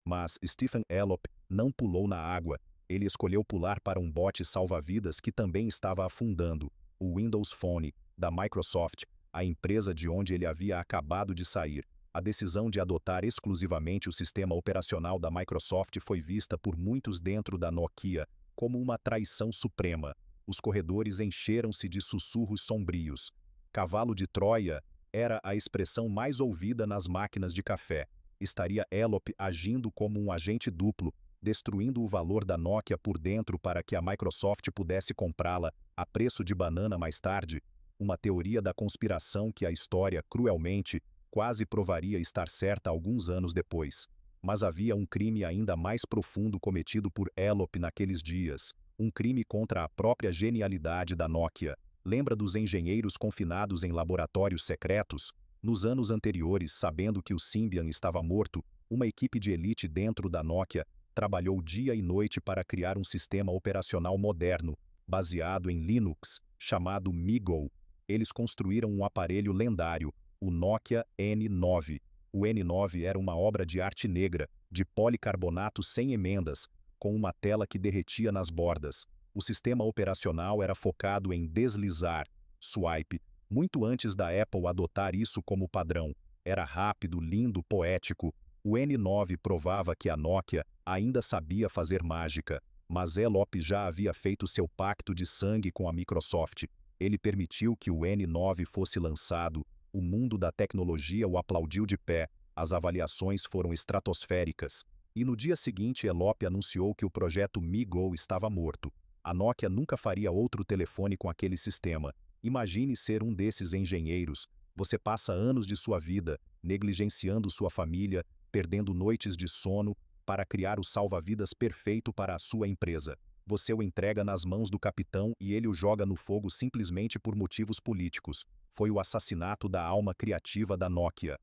Mas Stephen Elop não pulou na água. Ele escolheu pular para um bote salva-vidas que também estava afundando, o Windows Phone, da Microsoft, a empresa de onde ele havia acabado de sair. A decisão de adotar exclusivamente o sistema operacional da Microsoft foi vista por muitos dentro da Nokia como uma traição suprema. Os corredores encheram-se de sussurros sombrios. Cavalo de Troia era a expressão mais ouvida nas máquinas de café. Estaria Elop agindo como um agente duplo, destruindo o valor da Nokia por dentro para que a Microsoft pudesse comprá-la a preço de banana mais tarde? Uma teoria da conspiração que a história, cruelmente, quase provaria estar certa alguns anos depois. Mas havia um crime ainda mais profundo cometido por Elop naqueles dias, um crime contra a própria genialidade da Nokia. Lembra dos engenheiros confinados em laboratórios secretos? Nos anos anteriores, sabendo que o Symbian estava morto, uma equipe de elite dentro da Nokia trabalhou dia e noite para criar um sistema operacional moderno, baseado em Linux, chamado MeeGo. Eles construíram um aparelho lendário, o Nokia N9. O N9 era uma obra de arte negra, de policarbonato sem emendas, com uma tela que derretia nas bordas. O sistema operacional era focado em deslizar, swipe, muito antes da Apple adotar isso como padrão. Era rápido, lindo, poético. O N9 provava que a Nokia ainda sabia fazer mágica, mas Elop já havia feito seu pacto de sangue com a Microsoft. Ele permitiu que o N9 fosse lançado. O mundo da tecnologia o aplaudiu de pé. As avaliações foram estratosféricas. E no dia seguinte, Elop anunciou que o projeto Mi Go estava morto. A Nokia nunca faria outro telefone com aquele sistema. Imagine ser um desses engenheiros. Você passa anos de sua vida negligenciando sua família, perdendo noites de sono, para criar o salva-vidas perfeito para a sua empresa. Você o entrega nas mãos do capitão e ele o joga no fogo simplesmente por motivos políticos. Foi o assassinato da alma criativa da Nokia.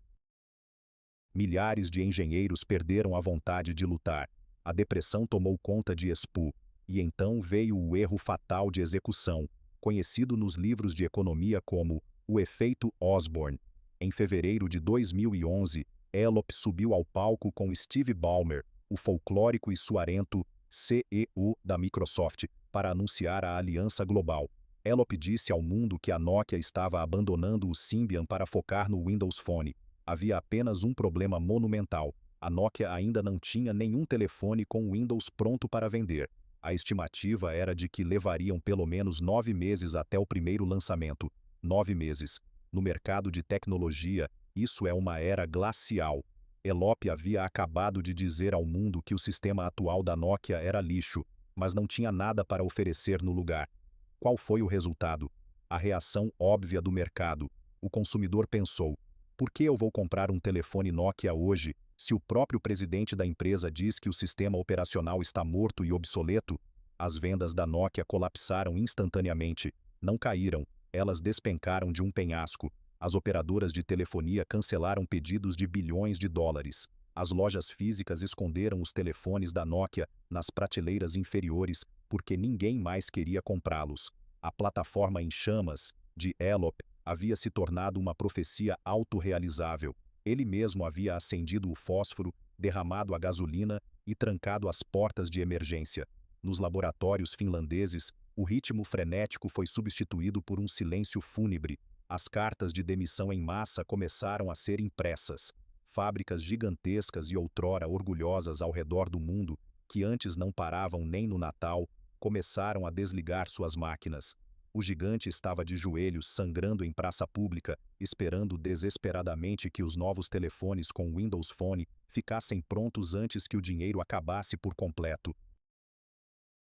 Milhares de engenheiros perderam a vontade de lutar. A depressão tomou conta de Expu. E então veio o erro fatal de execução, conhecido nos livros de economia como o efeito Osborne. Em fevereiro de 2011, Elop subiu ao palco com Steve Ballmer, o folclórico e suarento CEO da Microsoft, para anunciar a aliança global. Elop disse ao mundo que a Nokia estava abandonando o Symbian para focar no Windows Phone. Havia apenas um problema monumental. A Nokia ainda não tinha nenhum telefone com Windows pronto para vender. A estimativa era de que levariam pelo menos 9 meses até o primeiro lançamento. 9 meses. No mercado de tecnologia, isso é uma era glacial. Elop havia acabado de dizer ao mundo que o sistema atual da Nokia era lixo, mas não tinha nada para oferecer no lugar. Qual foi o resultado? A reação óbvia do mercado. O consumidor pensou: por que eu vou comprar um telefone Nokia hoje, se o próprio presidente da empresa diz que o sistema operacional está morto e obsoleto? As vendas da Nokia colapsaram instantaneamente. Não caíram, elas despencaram de um penhasco. As operadoras de telefonia cancelaram pedidos de bilhões de dólares. As lojas físicas esconderam os telefones da Nokia nas prateleiras inferiores porque ninguém mais queria comprá-los. A plataforma em chamas, de Elop, havia se tornado uma profecia autorrealizável. Ele mesmo havia acendido o fósforo, derramado a gasolina e trancado as portas de emergência. Nos laboratórios finlandeses, o ritmo frenético foi substituído por um silêncio fúnebre. As cartas de demissão em massa começaram a ser impressas. Fábricas gigantescas e outrora orgulhosas ao redor do mundo, que antes não paravam nem no Natal, começaram a desligar suas máquinas. O gigante estava de joelhos, sangrando em praça pública, esperando desesperadamente que os novos telefones com Windows Phone ficassem prontos antes que o dinheiro acabasse por completo.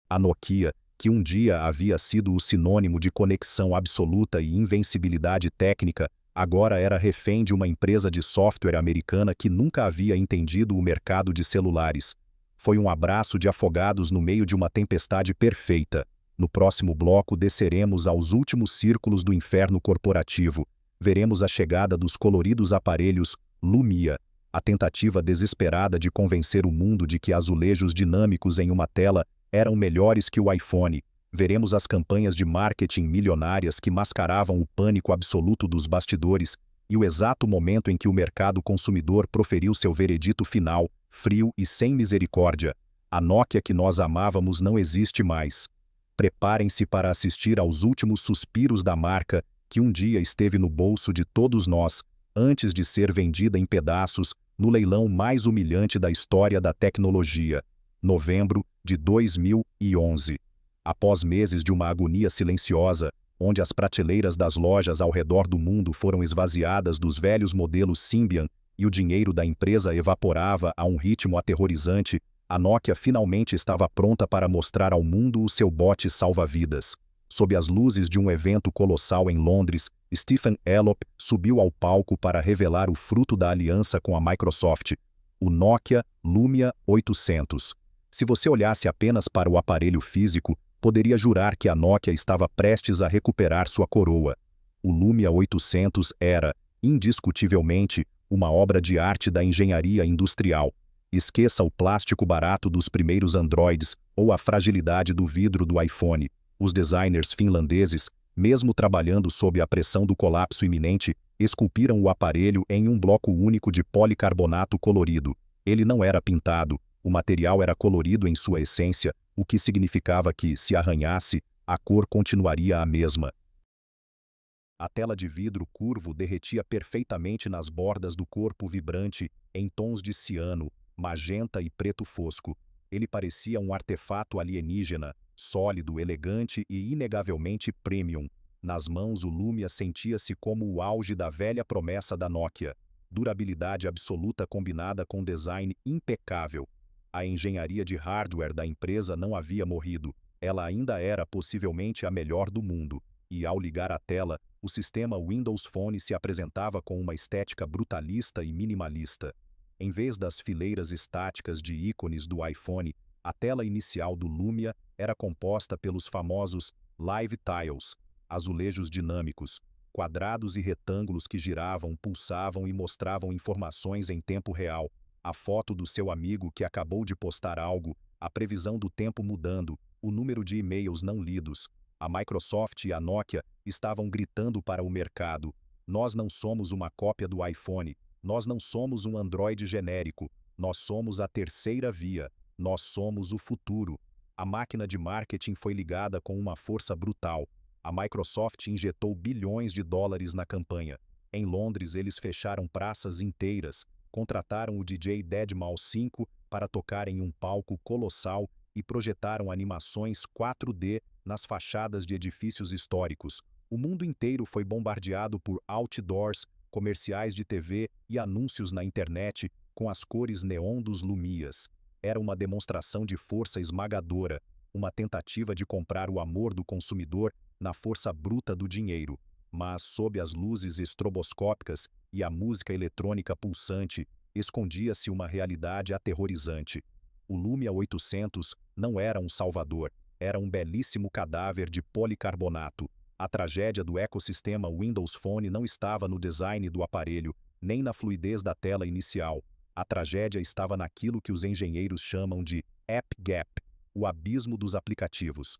A Nokia, que um dia havia sido o sinônimo de conexão absoluta e invencibilidade técnica, agora era refém de uma empresa de software americana que nunca havia entendido o mercado de celulares. Foi um abraço de afogados no meio de uma tempestade perfeita. No próximo bloco desceremos aos últimos círculos do inferno corporativo. Veremos a chegada dos coloridos aparelhos Lumia, a tentativa desesperada de convencer o mundo de que azulejos dinâmicos em uma tela eram melhores que o iPhone. Veremos as campanhas de marketing milionárias que mascaravam o pânico absoluto dos bastidores e o exato momento em que o mercado consumidor proferiu seu veredito final, frio e sem misericórdia. A Nokia que nós amávamos não existe mais. Preparem-se para assistir aos últimos suspiros da marca que um dia esteve no bolso de todos nós, antes de ser vendida em pedaços no leilão mais humilhante da história da tecnologia. Novembro de 2011. Após meses de uma agonia silenciosa, onde as prateleiras das lojas ao redor do mundo foram esvaziadas dos velhos modelos Symbian e o dinheiro da empresa evaporava a um ritmo aterrorizante, a Nokia finalmente estava pronta para mostrar ao mundo o seu bote salva-vidas. Sob as luzes de um evento colossal em Londres, Stephen Elop subiu ao palco para revelar o fruto da aliança com a Microsoft, o Nokia Lumia 800. Se você olhasse apenas para o aparelho físico, poderia jurar que a Nokia estava prestes a recuperar sua coroa. O Lumia 800 era, indiscutivelmente, uma obra de arte da engenharia industrial. Esqueça o plástico barato dos primeiros Androids ou a fragilidade do vidro do iPhone. Os designers finlandeses, mesmo trabalhando sob a pressão do colapso iminente, esculpiram o aparelho em um bloco único de policarbonato colorido. Ele não era pintado, o material era colorido em sua essência, o que significava que, se arranhasse, a cor continuaria a mesma. A tela de vidro curvo derretia perfeitamente nas bordas do corpo vibrante, em tons de ciano, magenta e preto fosco. Ele parecia um artefato alienígena, sólido, elegante e inegavelmente premium. Nas mãos o Lumia sentia-se como o auge da velha promessa da Nokia. Durabilidade absoluta combinada com design impecável. A engenharia de hardware da empresa não havia morrido. Ela ainda era possivelmente a melhor do mundo. E ao ligar a tela, o sistema Windows Phone se apresentava com uma estética brutalista e minimalista. Em vez das fileiras estáticas de ícones do iPhone, a tela inicial do Lumia era composta pelos famosos Live Tiles, azulejos dinâmicos, quadrados e retângulos que giravam, pulsavam e mostravam informações em tempo real, a foto do seu amigo que acabou de postar algo, a previsão do tempo mudando, o número de e-mails não lidos. A Microsoft e a Nokia estavam gritando para o mercado: nós não somos uma cópia do iPhone, nós não somos um Android genérico, nós somos a terceira via, nós somos o futuro. A máquina de marketing foi ligada com uma força brutal. A Microsoft injetou bilhões de dólares na campanha. Em Londres eles fecharam praças inteiras, contrataram o DJ Deadmau5 para tocar em um palco colossal e projetaram animações 4D nas fachadas de edifícios históricos. O mundo inteiro foi bombardeado por outdoors, comerciais de TV e anúncios na internet com as cores neon dos Lumias. Era uma demonstração de força esmagadora, uma tentativa de comprar o amor do consumidor na força bruta do dinheiro. Mas, sob as luzes estroboscópicas e a música eletrônica pulsante, escondia-se uma realidade aterrorizante. O Lumia 800 não era um salvador, era um belíssimo cadáver de policarbonato. A tragédia do ecossistema Windows Phone não estava no design do aparelho, nem na fluidez da tela inicial. A tragédia estava naquilo que os engenheiros chamam de App Gap, o abismo dos aplicativos.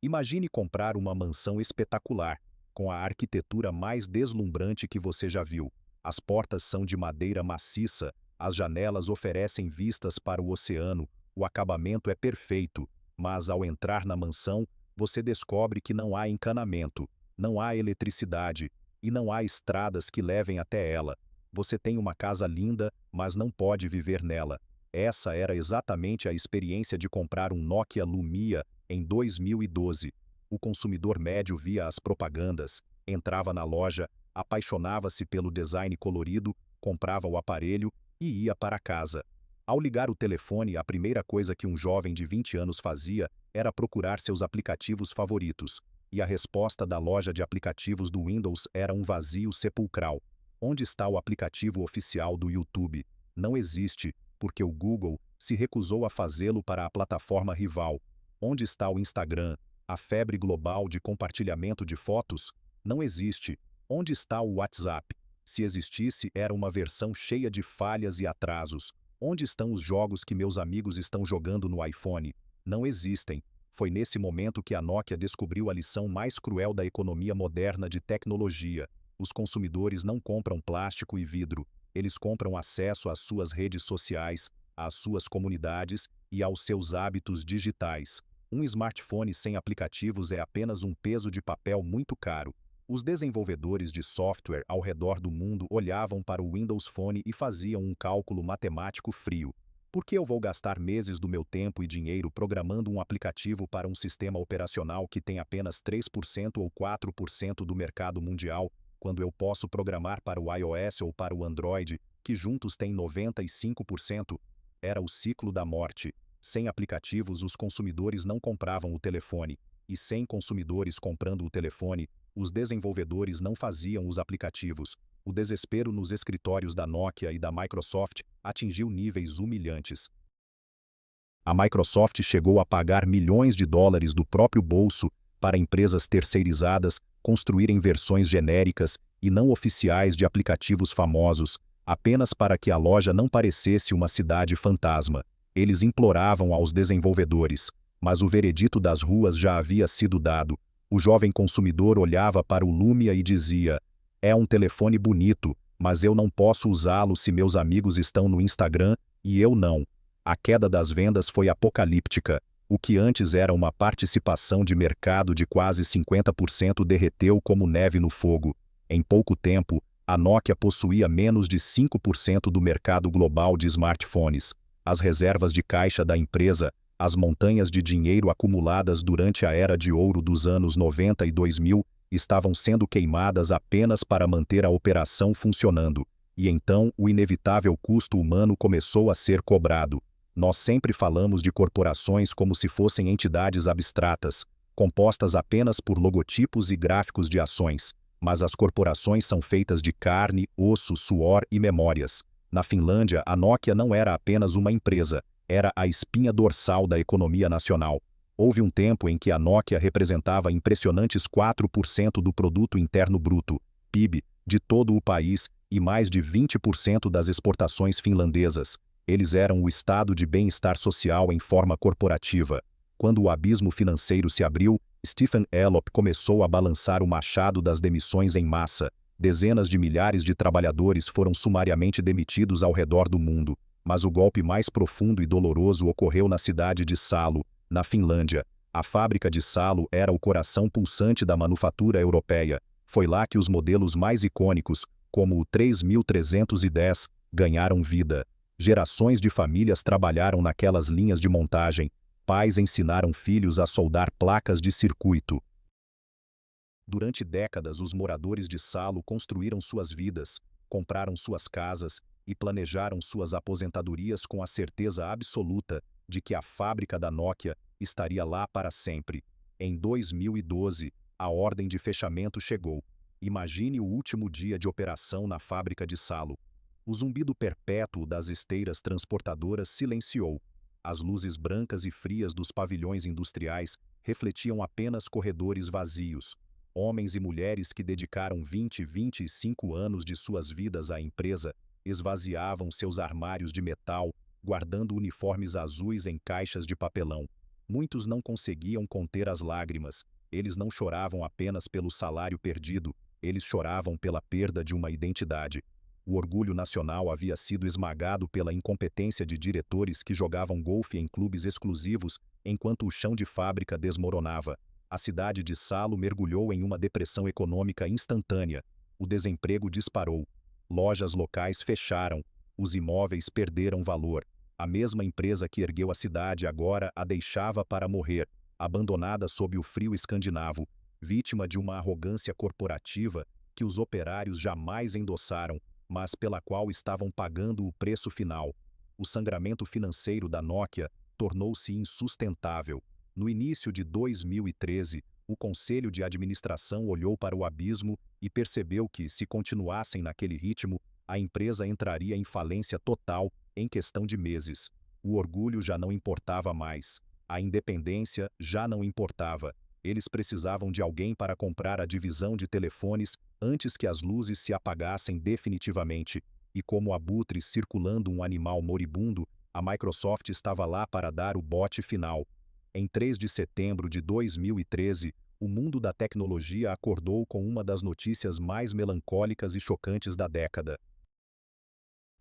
Imagine comprar uma mansão espetacular, com a arquitetura mais deslumbrante que você já viu. As portas são de madeira maciça, as janelas oferecem vistas para o oceano, o acabamento é perfeito, mas ao entrar na mansão, você descobre que não há encanamento, não há eletricidade e não há estradas que levem até ela. Você tem uma casa linda, mas não pode viver nela. Essa era exatamente a experiência de comprar um Nokia Lumia em 2012. O consumidor médio via as propagandas, entrava na loja, apaixonava-se pelo design colorido, comprava o aparelho e ia para casa. Ao ligar o telefone, a primeira coisa que um jovem de 20 anos fazia era procurar seus aplicativos favoritos. E a resposta da loja de aplicativos do Windows era um vazio sepulcral. Onde está o aplicativo oficial do YouTube? Não existe, porque o Google se recusou a fazê-lo para a plataforma rival. Onde está o Instagram? A febre global de compartilhamento de fotos? Não existe. Onde está o WhatsApp? Se existisse, era uma versão cheia de falhas e atrasos. Onde estão os jogos que meus amigos estão jogando no iPhone? Não existem. Foi nesse momento que a Nokia descobriu a lição mais cruel da economia moderna de tecnologia. Os consumidores não compram plástico e vidro. Eles compram acesso às suas redes sociais, às suas comunidades e aos seus hábitos digitais. Um smartphone sem aplicativos é apenas um peso de papel muito caro. Os desenvolvedores de software ao redor do mundo olhavam para o Windows Phone e faziam um cálculo matemático frio. Por que eu vou gastar meses do meu tempo e dinheiro programando um aplicativo para um sistema operacional que tem apenas 3% ou 4% do mercado mundial, quando eu posso programar para o iOS ou para o Android, que juntos têm 95%? Era o ciclo da morte. Sem aplicativos, os consumidores não compravam o telefone. E sem consumidores comprando o telefone, os desenvolvedores não faziam os aplicativos. O desespero nos escritórios da Nokia e da Microsoft atingiu níveis humilhantes. A Microsoft chegou a pagar milhões de dólares do próprio bolso para empresas terceirizadas construírem versões genéricas e não oficiais de aplicativos famosos, apenas para que a loja não parecesse uma cidade fantasma. Eles imploravam aos desenvolvedores, mas o veredito das ruas já havia sido dado. O jovem consumidor olhava para o Lumia e dizia: é um telefone bonito, mas eu não posso usá-lo se meus amigos estão no Instagram e eu não. A queda das vendas foi apocalíptica. O que antes era uma participação de mercado de quase 50% derreteu como neve no fogo. Em pouco tempo, a Nokia possuía menos de 5% do mercado global de smartphones. As reservas de caixa da empresa, as montanhas de dinheiro acumuladas durante a era de ouro dos anos 90 e 2000, estavam sendo queimadas apenas para manter a operação funcionando. E então o inevitável custo humano começou a ser cobrado. Nós sempre falamos de corporações como se fossem entidades abstratas, compostas apenas por logotipos e gráficos de ações. Mas as corporações são feitas de carne, osso, suor e memórias. Na Finlândia, a Nokia não era apenas uma empresa, era a espinha dorsal da economia nacional. Houve um tempo em que a Nokia representava impressionantes 4% do produto interno bruto, PIB, de todo o país e mais de 20% das exportações finlandesas. Eles eram o estado de bem-estar social em forma corporativa. Quando o abismo financeiro se abriu, Stephen Elop começou a balançar o machado das demissões em massa. Dezenas de milhares de trabalhadores foram sumariamente demitidos ao redor do mundo. Mas o golpe mais profundo e doloroso ocorreu na cidade de Salo, na Finlândia. A fábrica de Salo era o coração pulsante da manufatura europeia. Foi lá que os modelos mais icônicos, como o 3310, ganharam vida. Gerações de famílias trabalharam naquelas linhas de montagem. Pais ensinaram filhos a soldar placas de circuito. Durante décadas, os moradores de Salo construíram suas vidas, compraram suas casas e planejaram suas aposentadorias com a certeza absoluta de que a fábrica da Nokia estaria lá para sempre. Em 2012, a ordem de fechamento chegou. Imagine o último dia de operação na fábrica de Salo. O zumbido perpétuo das esteiras transportadoras silenciou. As luzes brancas e frias dos pavilhões industriais refletiam apenas corredores vazios. Homens e mulheres que dedicaram 25 anos de suas vidas à empresa esvaziavam seus armários de metal, guardando uniformes azuis em caixas de papelão. Muitos não conseguiam conter as lágrimas. Eles não choravam apenas pelo salário perdido, eles choravam pela perda de uma identidade. O orgulho nacional havia sido esmagado pela incompetência de diretores que jogavam golfe em clubes exclusivos enquanto o chão de fábrica desmoronava. A cidade de Salo mergulhou em uma depressão econômica instantânea. O desemprego disparou. Lojas locais fecharam. Os imóveis perderam valor. A mesma empresa que ergueu a cidade agora a deixava para morrer, abandonada sob o frio escandinavo, vítima de uma arrogância corporativa que os operários jamais endossaram, mas pela qual estavam pagando o preço final. O sangramento financeiro da Nokia tornou-se insustentável. No início de 2013, o conselho de administração olhou para o abismo e percebeu que, se continuassem naquele ritmo, a empresa entraria em falência total em questão de meses. O orgulho já não importava mais. A independência já não importava. Eles precisavam de alguém para comprar a divisão de telefones antes que as luzes se apagassem definitivamente. E como abutres circulando um animal moribundo, a Microsoft estava lá para dar o bote final. Em 3 de setembro de 2013, o mundo da tecnologia acordou com uma das notícias mais melancólicas e chocantes da década.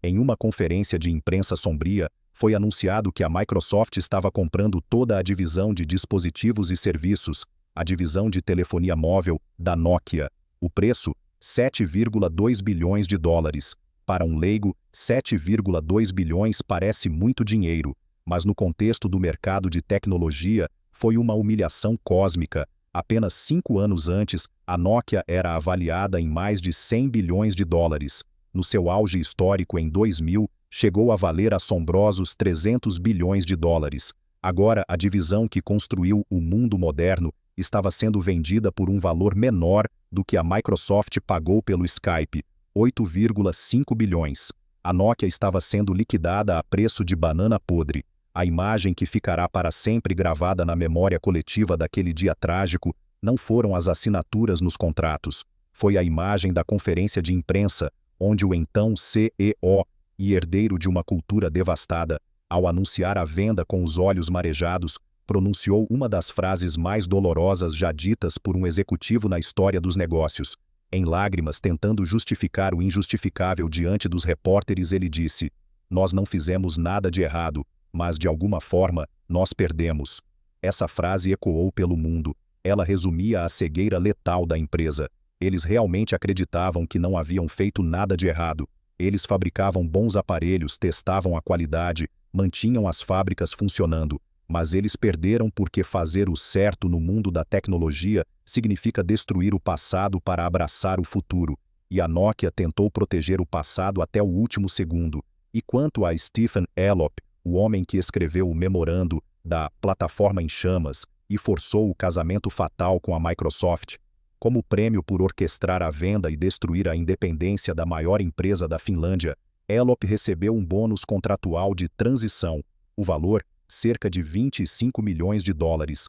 Em uma conferência de imprensa sombria, foi anunciado que a Microsoft estava comprando toda a divisão de dispositivos e serviços, a divisão de telefonia móvel, da Nokia. O preço, 7,2 bilhões de dólares. Para um leigo, 7,2 bilhões parece muito dinheiro, mas no contexto do mercado de tecnologia, foi uma humilhação cósmica. Apenas 5 anos antes, a Nokia era avaliada em mais de 100 bilhões de dólares. No seu auge histórico em 2000, chegou a valer assombrosos 300 bilhões de dólares. Agora, a divisão que construiu o mundo moderno estava sendo vendida por um valor menor do que a Microsoft pagou pelo Skype, 8,5 bilhões. A Nokia estava sendo liquidada a preço de banana podre. A imagem que ficará para sempre gravada na memória coletiva daquele dia trágico não foram as assinaturas nos contratos. Foi a imagem da conferência de imprensa, onde o então CEO e herdeiro de uma cultura devastada, ao anunciar a venda com os olhos marejados, pronunciou uma das frases mais dolorosas já ditas por um executivo na história dos negócios. Em lágrimas, tentando justificar o injustificável diante dos repórteres, ele disse: "Nós não fizemos nada de errado, mas de alguma forma, nós perdemos." Essa frase ecoou pelo mundo. Ela resumia a cegueira letal da empresa. Eles realmente acreditavam que não haviam feito nada de errado. Eles fabricavam bons aparelhos, testavam a qualidade, mantinham as fábricas funcionando, mas eles perderam porque fazer o certo no mundo da tecnologia significa destruir o passado para abraçar o futuro. E a Nokia tentou proteger o passado até o último segundo. E quanto a Stephen Elop, o homem que escreveu o memorando da plataforma em chamas e forçou o casamento fatal com a Microsoft, como prêmio por orquestrar a venda e destruir a independência da maior empresa da Finlândia, Elop recebeu um bônus contratual de transição, o valor, cerca de 25 milhões de dólares.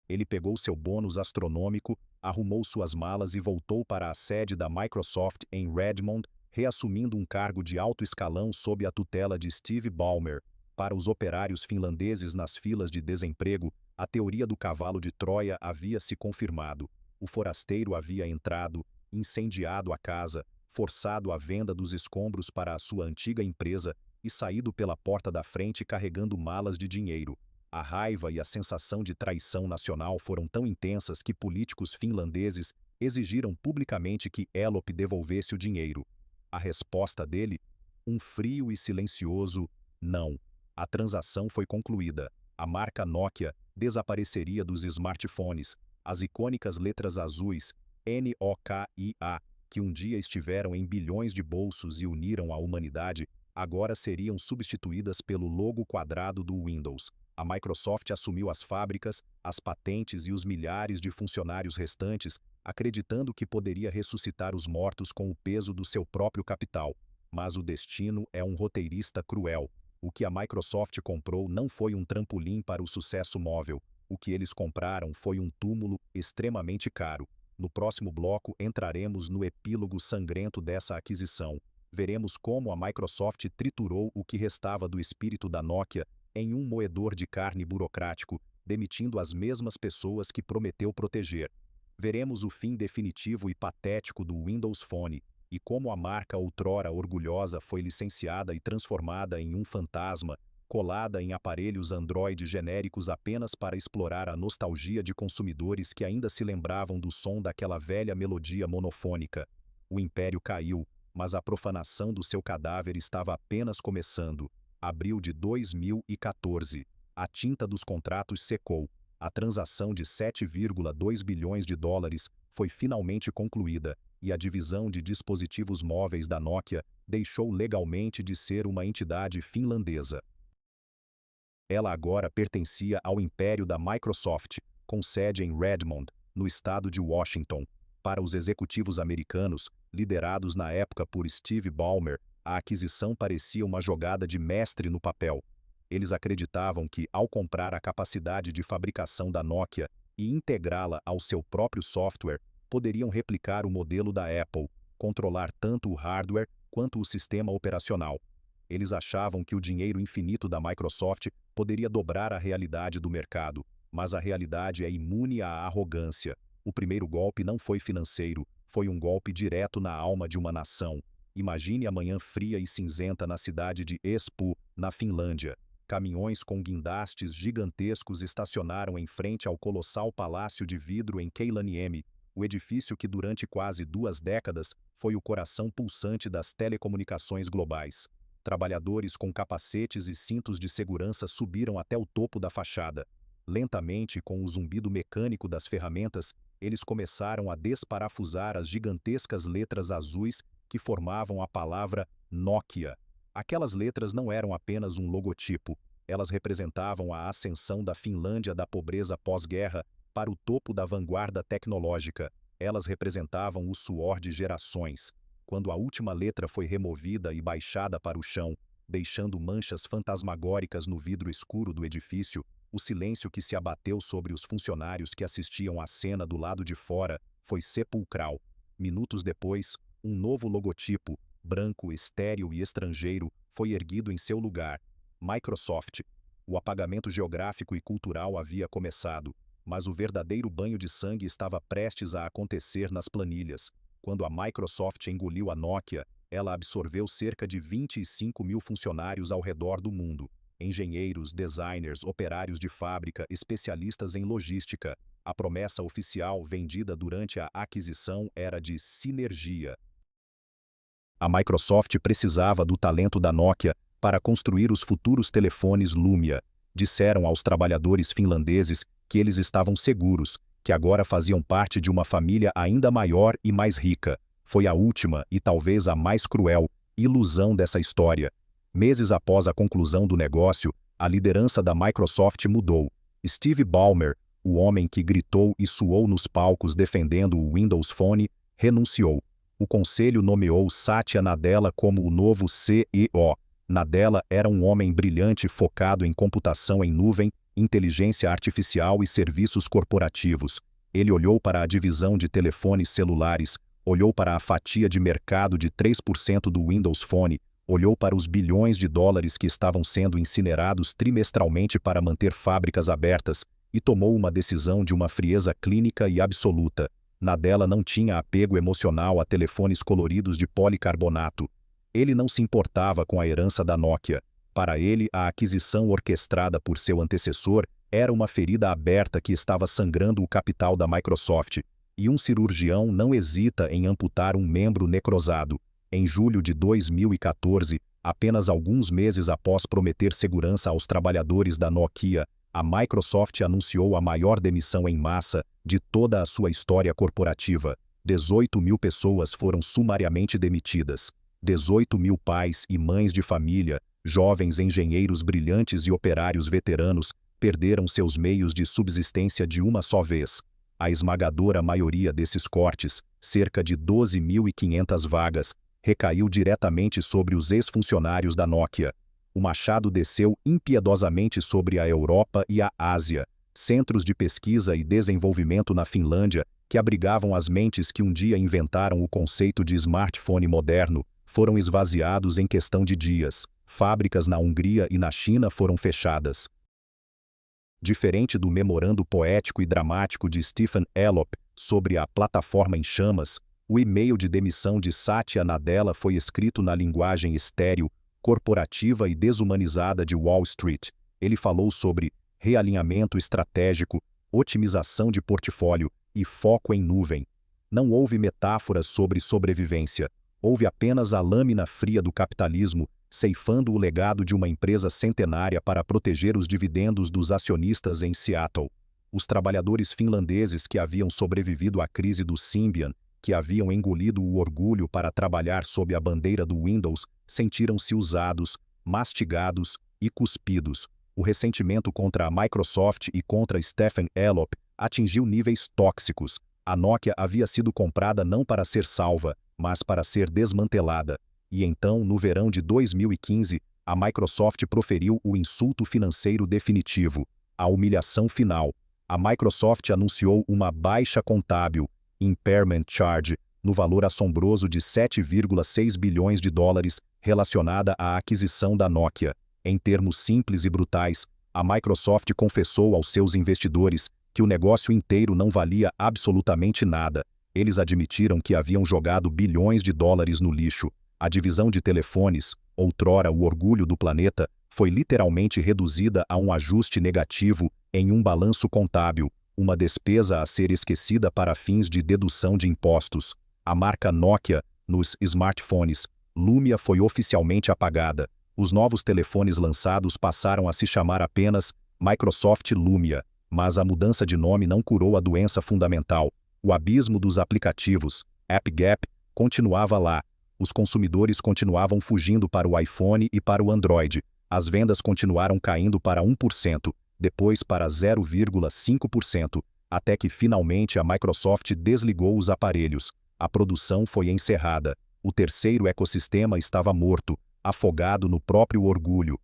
Ele pegou seu bônus astronômico, arrumou suas malas e voltou para a sede da Microsoft em Redmond, reassumindo um cargo de alto escalão sob a tutela de Steve Ballmer. Para os operários finlandeses nas filas de desemprego, a teoria do cavalo de Troia havia se confirmado. O forasteiro havia entrado, incendiado a casa, forçado a venda dos escombros para a sua antiga empresa e saído pela porta da frente carregando malas de dinheiro. A raiva e a sensação de traição nacional foram tão intensas que políticos finlandeses exigiram publicamente que Elop devolvesse o dinheiro. A resposta dele? Um frio e silencioso não. A transação foi concluída. A marca Nokia desapareceria dos smartphones. As icônicas letras azuis NOKIA, que um dia estiveram em bilhões de bolsos e uniram a humanidade, agora seriam substituídas pelo logo quadrado do Windows. A Microsoft assumiu as fábricas, as patentes e os milhares de funcionários restantes, acreditando que poderia ressuscitar os mortos com o peso do seu próprio capital. Mas o destino é um roteirista cruel. O que a Microsoft comprou não foi um trampolim para o sucesso móvel. O que eles compraram foi um túmulo extremamente caro. No próximo bloco entraremos no epílogo sangrento dessa aquisição. Veremos como a Microsoft triturou o que restava do espírito da Nokia em um moedor de carne burocrático, demitindo as mesmas pessoas que prometeu proteger. Veremos o fim definitivo e patético do Windows Phone, e como a marca outrora orgulhosa foi licenciada e transformada em um fantasma, colada em aparelhos Android genéricos apenas para explorar a nostalgia de consumidores que ainda se lembravam do som daquela velha melodia monofônica. O império caiu, mas a profanação do seu cadáver estava apenas começando. Abril de 2014. A tinta dos contratos secou. A transação de 7,2 bilhões de dólares foi finalmente concluída, e a divisão de dispositivos móveis da Nokia deixou legalmente de ser uma entidade finlandesa. Ela agora pertencia ao império da Microsoft, com sede em Redmond, no estado de Washington. Para os executivos americanos, liderados na época por Steve Ballmer, a aquisição parecia uma jogada de mestre no papel. Eles acreditavam que, ao comprar a capacidade de fabricação da Nokia e integrá-la ao seu próprio software, poderiam replicar o modelo da Apple, controlar tanto o hardware quanto o sistema operacional. Eles achavam que o dinheiro infinito da Microsoft poderia dobrar a realidade do mercado, mas a realidade é imune à arrogância. O primeiro golpe não foi financeiro, foi um golpe direto na alma de uma nação. Imagine a manhã fria e cinzenta na cidade de Espoo, na Finlândia. Caminhões com guindastes gigantescos estacionaram em frente ao colossal palácio de vidro em Keilaniemi, o edifício que durante quase 2 décadas foi o coração pulsante das telecomunicações globais. Trabalhadores com capacetes e cintos de segurança subiram até o topo da fachada. Lentamente, com o zumbido mecânico das ferramentas, eles começaram a desparafusar as gigantescas letras azuis que formavam a palavra Nokia. Aquelas letras não eram apenas um logotipo, elas representavam a ascensão da Finlândia da pobreza pós-guerra para o topo da vanguarda tecnológica. Elas representavam o suor de gerações. Quando a última letra foi removida e baixada para o chão, deixando manchas fantasmagóricas no vidro escuro do edifício, o silêncio que se abateu sobre os funcionários que assistiam à cena do lado de fora foi sepulcral. Minutos depois, um novo logotipo, branco, estéril e estrangeiro, foi erguido em seu lugar. Microsoft. O apagamento geográfico e cultural havia começado, mas o verdadeiro banho de sangue estava prestes a acontecer nas planilhas. Quando a Microsoft engoliu a Nokia, ela absorveu cerca de 25 mil funcionários ao redor do mundo. Engenheiros, designers, operários de fábrica, especialistas em logística. A promessa oficial vendida durante a aquisição era de sinergia. A Microsoft precisava do talento da Nokia para construir os futuros telefones Lumia. Disseram aos trabalhadores finlandeses que eles estavam seguros, que agora faziam parte de uma família ainda maior e mais rica. Foi a última e talvez a mais cruel ilusão dessa história. Meses após a conclusão do negócio, a liderança da Microsoft mudou. Steve Ballmer, o homem que gritou e suou nos palcos defendendo o Windows Phone, renunciou. O conselho nomeou Satya Nadella como o novo CEO. Nadella era um homem brilhante focado em computação em nuvem, inteligência artificial e serviços corporativos. Ele olhou para a divisão de telefones celulares, olhou para a fatia de mercado de 3% do Windows Phone, olhou para os bilhões de dólares que estavam sendo incinerados trimestralmente para manter fábricas abertas, e tomou uma decisão de uma frieza clínica e absoluta. Nadella não tinha apego emocional a telefones coloridos de policarbonato. Ele não se importava com a herança da Nokia. Para ele, a aquisição orquestrada por seu antecessor era uma ferida aberta que estava sangrando o capital da Microsoft. E um cirurgião não hesita em amputar um membro necrosado. Em julho de 2014, apenas alguns meses após prometer segurança aos trabalhadores da Nokia, a Microsoft anunciou a maior demissão em massa de toda a sua história corporativa. 18 mil pessoas foram sumariamente demitidas. 18 mil pais e mães de família, jovens engenheiros brilhantes e operários veteranos, perderam seus meios de subsistência de uma só vez. A esmagadora maioria desses cortes, cerca de 12.500 vagas, recaiu diretamente sobre os ex-funcionários da Nokia. O machado desceu impiedosamente sobre a Europa e a Ásia. Centros de pesquisa e desenvolvimento na Finlândia, que abrigavam as mentes que um dia inventaram o conceito de smartphone moderno, foram esvaziados em questão de dias. Fábricas na Hungria e na China foram fechadas. Diferente do memorando poético e dramático de Stephen Elop sobre a plataforma em chamas, o e-mail de demissão de Satya Nadella foi escrito na linguagem estéril, corporativa e desumanizada de Wall Street. Ele falou sobre realinhamento estratégico, otimização de portfólio e foco em nuvem. Não houve metáforas sobre sobrevivência. Houve apenas a lâmina fria do capitalismo, ceifando o legado de uma empresa centenária para proteger os dividendos dos acionistas em Seattle. Os trabalhadores finlandeses que haviam sobrevivido à crise do Symbian, que haviam engolido o orgulho para trabalhar sob a bandeira do Windows, sentiram-se usados, mastigados e cuspidos. O ressentimento contra a Microsoft e contra Stephen Elop atingiu níveis tóxicos. A Nokia havia sido comprada não para ser salva, mas para ser desmantelada. E então, no verão de 2015, a Microsoft proferiu o insulto financeiro definitivo, a humilhação final. A Microsoft anunciou uma baixa contábil, impairment charge, no valor assombroso de 7,6 bilhões de dólares relacionada à aquisição da Nokia. Em termos simples e brutais, a Microsoft confessou aos seus investidores que o negócio inteiro não valia absolutamente nada. Eles admitiram que haviam jogado bilhões de dólares no lixo. A divisão de telefones, outrora o orgulho do planeta, foi literalmente reduzida a um ajuste negativo em um balanço contábil, uma despesa a ser esquecida para fins de dedução de impostos. A marca Nokia, nos smartphones, Lumia foi oficialmente apagada. Os novos telefones lançados passaram a se chamar apenas Microsoft Lumia, mas a mudança de nome não curou a doença fundamental. O abismo dos aplicativos, App Gap, continuava lá. Os consumidores continuavam fugindo para o iPhone e para o Android. As vendas continuaram caindo para 1%, depois para 0,5%, até que finalmente a Microsoft desligou os aparelhos. A produção foi encerrada. O terceiro ecossistema estava morto, afogado no próprio orgulho.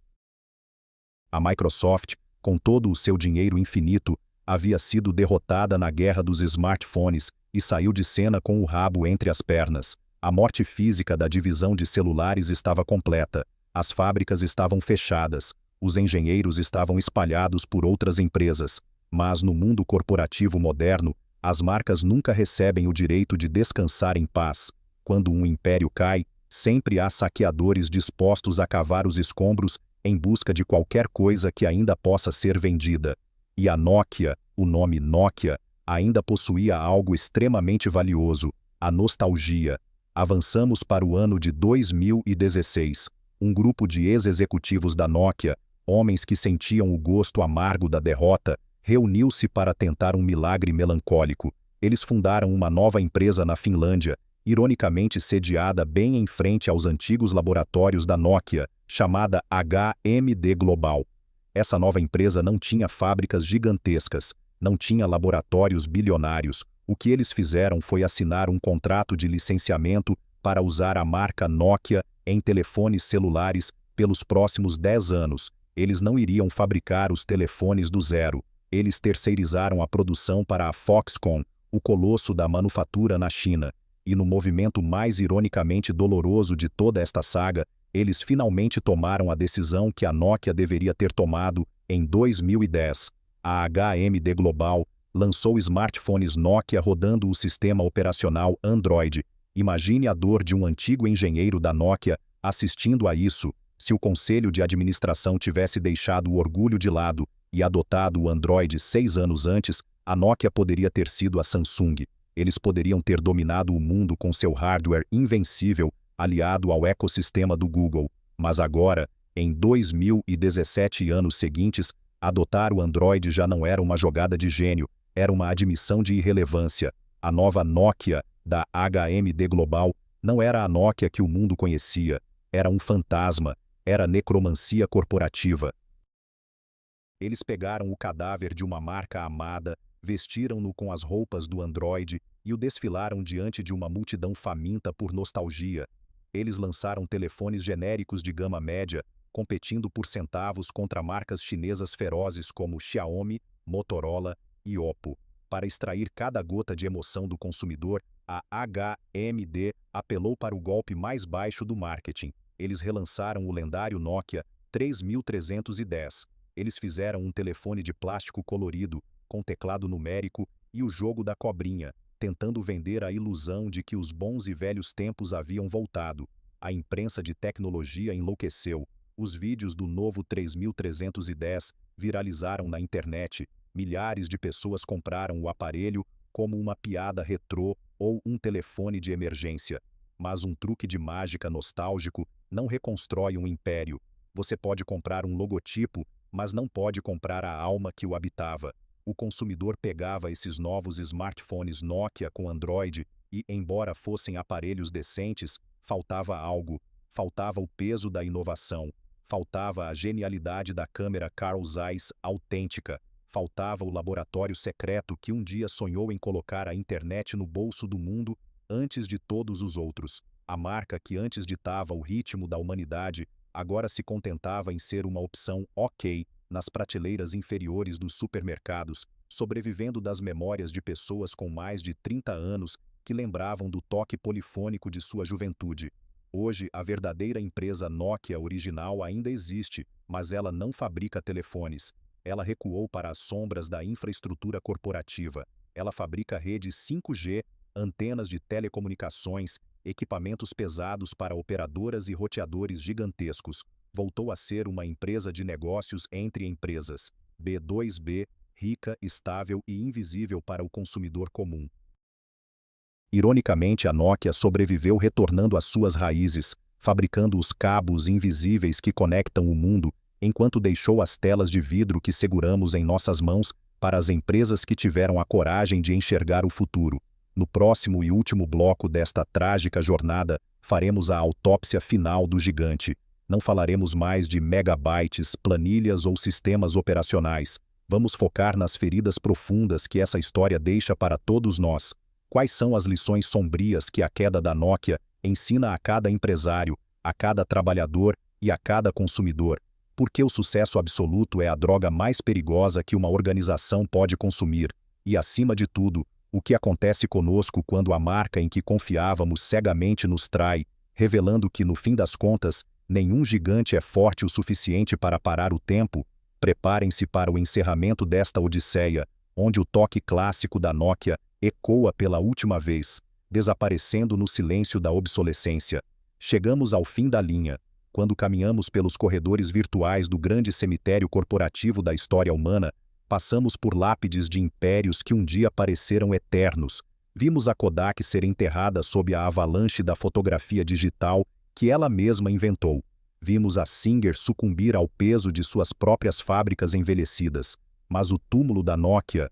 A Microsoft, com todo o seu dinheiro infinito, havia sido derrotada na guerra dos smartphones e saiu de cena com o rabo entre as pernas. A morte física da divisão de celulares estava completa. As fábricas estavam fechadas. Os engenheiros estavam espalhados por outras empresas. Mas no mundo corporativo moderno, as marcas nunca recebem o direito de descansar em paz. Quando um império cai, sempre há saqueadores dispostos a cavar os escombros em busca de qualquer coisa que ainda possa ser vendida. E a Nokia, o nome Nokia, ainda possuía algo extremamente valioso: a nostalgia. Avançamos para o ano de 2016. Um grupo de ex-executivos da Nokia, homens que sentiam o gosto amargo da derrota, reuniu-se para tentar um milagre melancólico. Eles fundaram uma nova empresa na Finlândia, ironicamente sediada bem em frente aos antigos laboratórios da Nokia, chamada HMD Global. Essa nova empresa não tinha fábricas gigantescas, não tinha laboratórios bilionários. O que eles fizeram foi assinar um contrato de licenciamento para usar a marca Nokia em telefones celulares pelos próximos 10 anos. Eles não iriam fabricar os telefones do zero. Eles terceirizaram a produção para a Foxconn, o colosso da manufatura na China. E no movimento mais ironicamente doloroso de toda esta saga, eles finalmente tomaram a decisão que a Nokia deveria ter tomado em 2010. A HMD Global lançou smartphones Nokia rodando o sistema operacional Android. Imagine a dor de um antigo engenheiro da Nokia assistindo a isso. Se o conselho de administração tivesse deixado o orgulho de lado e adotado o Android 6 anos antes, a Nokia poderia ter sido a Samsung. Eles poderiam ter dominado o mundo com seu hardware invencível, aliado ao ecossistema do Google. Mas agora, em 2017 e anos seguintes, adotar o Android já não era uma jogada de gênio, era uma admissão de irrelevância. A nova Nokia, da HMD Global, não era a Nokia que o mundo conhecia. Era um fantasma, era necromancia corporativa. Eles pegaram o cadáver de uma marca amada, vestiram-no com as roupas do Android e o desfilaram diante de uma multidão faminta por nostalgia. Eles lançaram telefones genéricos de gama média, competindo por centavos contra marcas chinesas ferozes como Xiaomi, Motorola e Oppo. Para extrair cada gota de emoção do consumidor, a HMD apelou para o golpe mais baixo do marketing. Eles relançaram o lendário Nokia 3310. Eles fizeram um telefone de plástico colorido, com teclado numérico e o jogo da cobrinha, tentando vender a ilusão de que os bons e velhos tempos haviam voltado. A imprensa de tecnologia enlouqueceu. Os vídeos do novo 3310 viralizaram na internet. Milhares de pessoas compraram o aparelho como uma piada retrô ou um telefone de emergência. Mas um truque de mágica nostálgico não reconstrói um império. Você pode comprar um logotipo, mas não pode comprar a alma que o habitava. O consumidor pegava esses novos smartphones Nokia com Android e, embora fossem aparelhos decentes, faltava algo. Faltava o peso da inovação. Faltava a genialidade da câmera Carl Zeiss autêntica. Faltava o laboratório secreto que um dia sonhou em colocar a internet no bolso do mundo antes de todos os outros. A marca que antes ditava o ritmo da humanidade agora se contentava em ser uma opção ok nas prateleiras inferiores dos supermercados, sobrevivendo das memórias de pessoas com mais de 30 anos que lembravam do toque polifônico de sua juventude. Hoje, a verdadeira empresa Nokia original ainda existe, mas ela não fabrica telefones. Ela recuou para as sombras da infraestrutura corporativa. Ela fabrica redes 5G, antenas de telecomunicações, equipamentos pesados para operadoras e roteadores gigantescos. Voltou a ser uma empresa de negócios entre empresas. B2B, rica, estável e invisível para o consumidor comum. Ironicamente, a Nokia sobreviveu retornando às suas raízes, fabricando os cabos invisíveis que conectam o mundo, enquanto deixou as telas de vidro que seguramos em nossas mãos para as empresas que tiveram a coragem de enxergar o futuro. No próximo e último bloco desta trágica jornada, faremos a autópsia final do gigante. Não falaremos mais de megabytes, planilhas ou sistemas operacionais. Vamos focar nas feridas profundas que essa história deixa para todos nós. Quais são as lições sombrias que a queda da Nokia ensina a cada empresário, a cada trabalhador e a cada consumidor? Por que o sucesso absoluto é a droga mais perigosa que uma organização pode consumir? E, acima de tudo, o que acontece conosco quando a marca em que confiávamos cegamente nos trai, revelando que, no fim das contas, nenhum gigante é forte o suficiente para parar o tempo? Preparem-se para o encerramento desta odisseia, onde o toque clássico da Nokia ecoa pela última vez, desaparecendo no silêncio da obsolescência. Chegamos ao fim da linha. quando caminhamos pelos corredores virtuais do grande cemitério corporativo da história humana, passamos por lápides de impérios que um dia pareceram eternos. Vimos a Kodak ser enterrada sob a avalanche da fotografia digital que ela mesma inventou. Vimos a Singer sucumbir ao peso de suas próprias fábricas envelhecidas. Mas o túmulo da Nokia,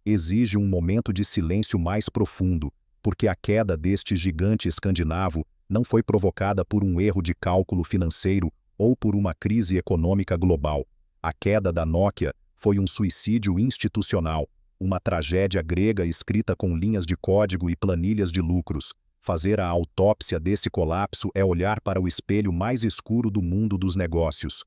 exige um momento de silêncio mais profundo, porque a queda deste gigante escandinavo não foi provocada por um erro de cálculo financeiro ou por uma crise econômica global. A queda da Nokia foi um suicídio institucional, uma tragédia grega escrita com linhas de código e planilhas de lucros. Fazer a autópsia desse colapso é olhar para o espelho mais escuro do mundo dos negócios.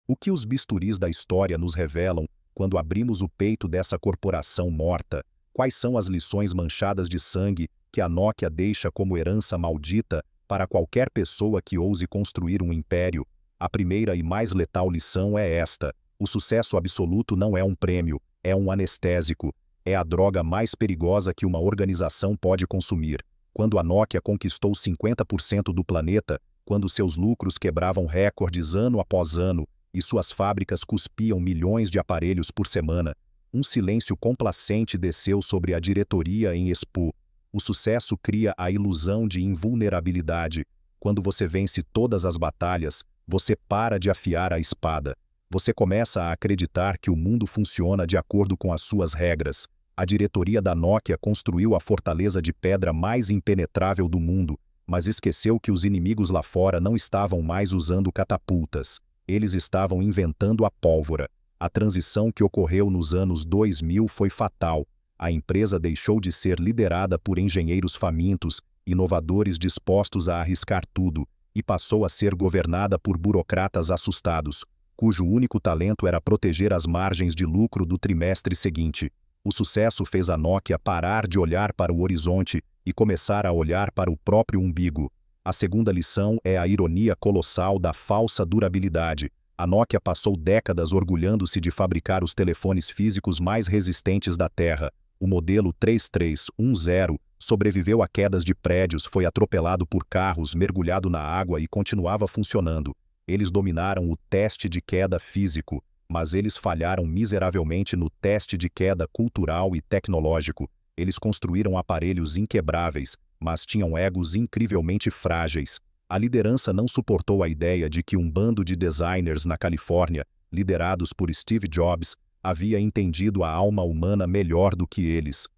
O que os bisturis da história nos revelam quando abrimos o peito dessa corporação morta? Quais são as lições manchadas de sangue que a Nokia deixa como herança maldita para qualquer pessoa que ouse construir um império? A primeira e mais letal lição é esta: o sucesso absoluto não é um prêmio, é um anestésico. É a droga mais perigosa que uma organização pode consumir. Quando a Nokia conquistou 50% do planeta, quando seus lucros quebravam recordes ano após ano e suas fábricas cuspiam milhões de aparelhos por semana, um silêncio complacente desceu sobre a diretoria em Expo. O sucesso cria a ilusão de invulnerabilidade. Quando você vence todas as batalhas, você para de afiar a espada. Você começa a acreditar que o mundo funciona de acordo com as suas regras. A diretoria da Nokia construiu a fortaleza de pedra mais impenetrável do mundo, mas esqueceu que os inimigos lá fora não estavam mais usando catapultas. Eles estavam inventando a pólvora. A transição que ocorreu nos anos 2000 foi fatal. A empresa deixou de ser liderada por engenheiros famintos, inovadores dispostos a arriscar tudo, e passou a ser governada por burocratas assustados, cujo único talento era proteger as margens de lucro do trimestre seguinte. O sucesso fez a Nokia parar de olhar para o horizonte e começar a olhar para o próprio umbigo. A segunda lição é a ironia colossal da falsa durabilidade. A Nokia passou décadas orgulhando-se de fabricar os telefones físicos mais resistentes da Terra. O modelo 3310 sobreviveu a quedas de prédios, foi atropelado por carros, mergulhado na água e continuava funcionando. Eles dominaram o teste de queda físico, mas eles falharam miseravelmente no teste de queda cultural e tecnológico. Eles construíram aparelhos inquebráveis, mas tinham egos incrivelmente frágeis. A liderança não suportou a ideia de que um bando de designers na Califórnia, liderados por Steve Jobs, havia entendido a alma humana melhor do que eles.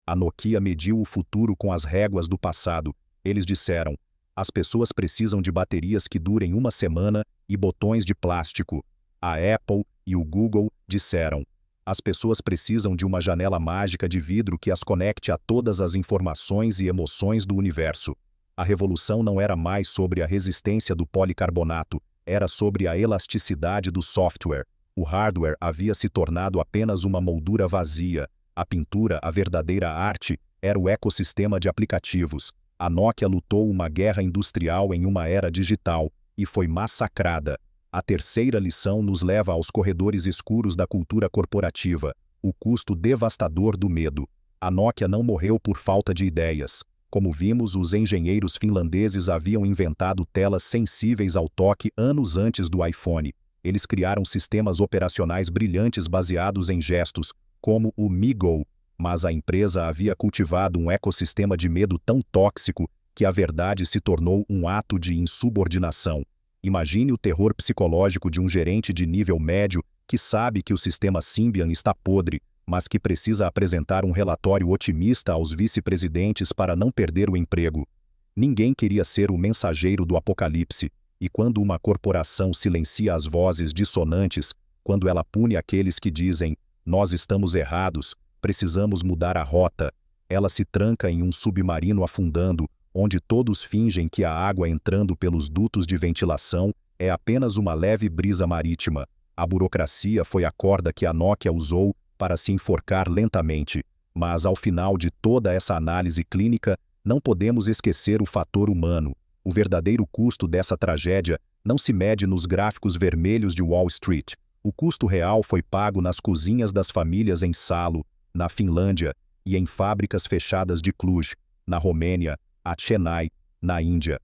A Nokia mediu o futuro com as réguas do passado. Eles disseram: as pessoas precisam de baterias que durem uma semana e botões de plástico. A Apple e o Google disseram: as pessoas precisam de uma janela mágica de vidro que as conecte a todas as informações e emoções do universo. A revolução não era mais sobre a resistência do policarbonato, era sobre a elasticidade do software. O hardware havia se tornado apenas uma moldura vazia. A pintura, a verdadeira arte, era o ecossistema de aplicativos. A Nokia lutou uma guerra industrial em uma era digital e foi massacrada. A terceira lição nos leva aos corredores escuros da cultura corporativa, o custo devastador do medo. A Nokia não morreu por falta de ideias. Como vimos, os engenheiros finlandeses haviam inventado telas sensíveis ao toque anos antes do iPhone. Eles criaram sistemas operacionais brilhantes baseados em gestos, como o MeGo, mas a empresa havia cultivado um ecossistema de medo tão tóxico que a verdade se tornou um ato de insubordinação. Imagine o terror psicológico de um gerente de nível médio que sabe que o sistema Symbian está podre, mas que precisa apresentar um relatório otimista aos vice-presidentes para não perder o emprego. Ninguém queria ser o mensageiro do apocalipse, e quando uma corporação silencia as vozes dissonantes, quando ela pune aqueles que dizem: nós estamos errados, precisamos mudar a rota, ela se tranca em um submarino afundando, onde todos fingem que a água entrando pelos dutos de ventilação é apenas uma leve brisa marítima. A burocracia foi a corda que a Nokia usou para se enforcar lentamente, mas ao final de toda essa análise clínica, não podemos esquecer o fator humano. O verdadeiro custo dessa tragédia não se mede nos gráficos vermelhos de Wall Street. O custo real foi pago nas cozinhas das famílias em Salo, na Finlândia, e em fábricas fechadas de Cluj, na Romênia, a Chennai, na Índia.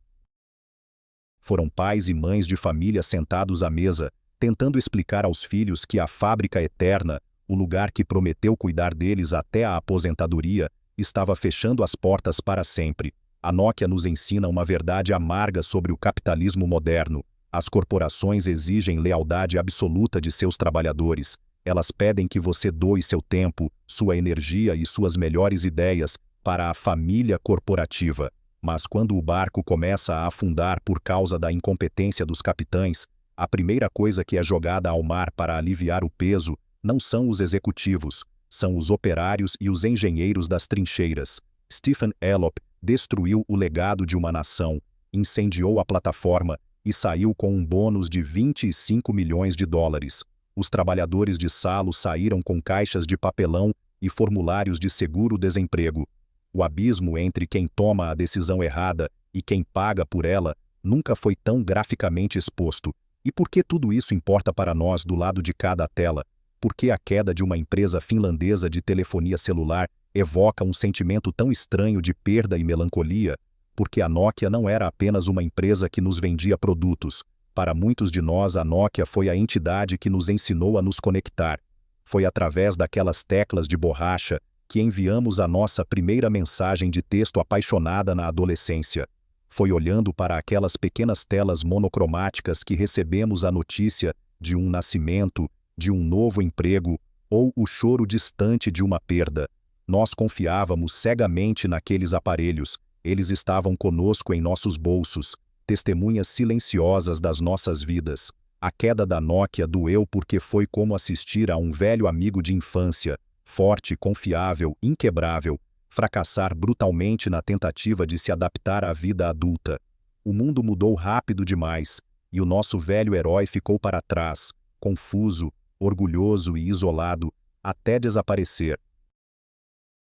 Foram pais e mães de família sentados à mesa, tentando explicar aos filhos que a fábrica eterna, o lugar que prometeu cuidar deles até a aposentadoria, estava fechando as portas para sempre. A Nokia nos ensina uma verdade amarga sobre o capitalismo moderno. As corporações exigem lealdade absoluta de seus trabalhadores. Elas pedem que você doe seu tempo, sua energia e suas melhores ideias para a família corporativa. Mas quando o barco começa a afundar por causa da incompetência dos capitães, a primeira coisa que é jogada ao mar para aliviar o peso não são os executivos, são os operários e os engenheiros das trincheiras. Stephen Elop destruiu o legado de uma nação, incendiou a plataforma e saiu com um bônus de 25 milhões de dólares. Os trabalhadores de Salo saíram com caixas de papelão e formulários de seguro-desemprego. O abismo entre quem toma a decisão errada e quem paga por ela nunca foi tão graficamente exposto. E por que tudo isso importa para nós do lado de cada tela? Por que a queda de uma empresa finlandesa de telefonia celular evoca um sentimento tão estranho de perda e melancolia? Porque a Nokia não era apenas uma empresa que nos vendia produtos. Para muitos de nós, a Nokia foi a entidade que nos ensinou a nos conectar. Foi através daquelas teclas de borracha que enviamos a nossa primeira mensagem de texto apaixonada na adolescência. Foi olhando para aquelas pequenas telas monocromáticas que recebemos a notícia de um nascimento, de um novo emprego ou o choro distante de uma perda. Nós confiávamos cegamente naqueles aparelhos. Eles estavam conosco em nossos bolsos, testemunhas silenciosas das nossas vidas. A queda da Nokia doeu porque foi como assistir a um velho amigo de infância, forte, confiável, inquebrável, fracassar brutalmente na tentativa de se adaptar à vida adulta. O mundo mudou rápido demais, e o nosso velho herói ficou para trás, confuso, orgulhoso e isolado, até desaparecer.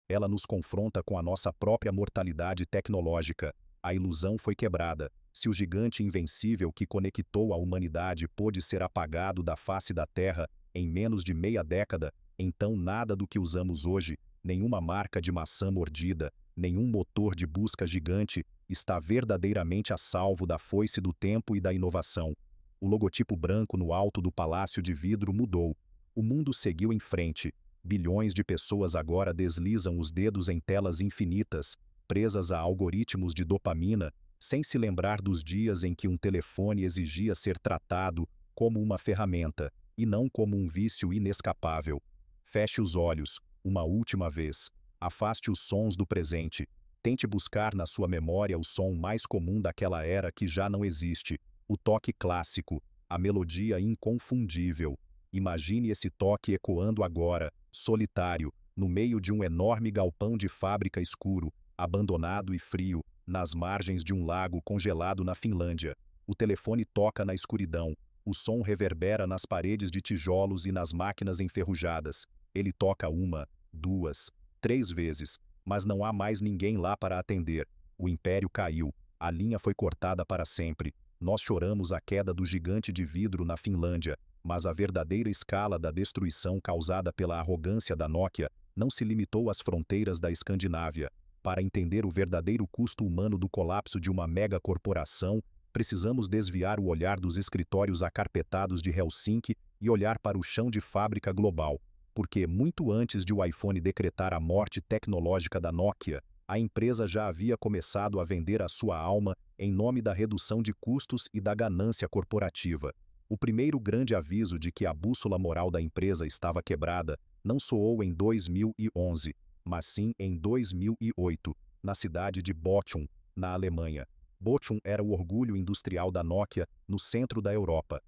Ela nos confronta com a nossa própria mortalidade tecnológica. A ilusão foi quebrada. Se o gigante invencível que conectou a humanidade pôde ser apagado da face da Terra em menos de meia década, então nada do que usamos hoje, nenhuma marca de maçã mordida, nenhum motor de busca gigante, está verdadeiramente a salvo da foice do tempo e da inovação. O logotipo branco no alto do palácio de vidro mudou. O mundo seguiu em frente. Bilhões de pessoas agora deslizam os dedos em telas infinitas, presas a algoritmos de dopamina, sem se lembrar dos dias em que um telefone exigia ser tratado como uma ferramenta, e não como um vício inescapável. Feche os olhos, uma última vez. Afaste os sons do presente. Tente buscar na sua memória o som mais comum daquela era que já não existe. O toque clássico, a melodia inconfundível. Imagine esse toque ecoando agora, solitário, no meio de um enorme galpão de fábrica escuro, abandonado e frio, nas margens de um lago congelado na Finlândia. O telefone toca na escuridão. O som reverbera nas paredes de tijolos e nas máquinas enferrujadas. Ele toca uma, duas, três vezes, mas não há mais ninguém lá para atender. O império caiu. A linha foi cortada para sempre. Nós choramos a queda do gigante de vidro na Finlândia, mas a verdadeira escala da destruição causada pela arrogância da Nokia não se limitou às fronteiras da Escandinávia. Para entender o verdadeiro custo humano do colapso de uma megacorporação, precisamos desviar o olhar dos escritórios acarpetados de Helsinki e olhar para o chão de fábrica global. Porque, muito antes de o iPhone decretar a morte tecnológica da Nokia, a empresa já havia começado a vender a sua alma em nome da redução de custos e da ganância corporativa. O primeiro grande aviso de que a bússola moral da empresa estava quebrada não soou em 2011, mas sim em 2008, na cidade de Bochum, na Alemanha. Bochum era o orgulho industrial da Nokia no centro da Europa.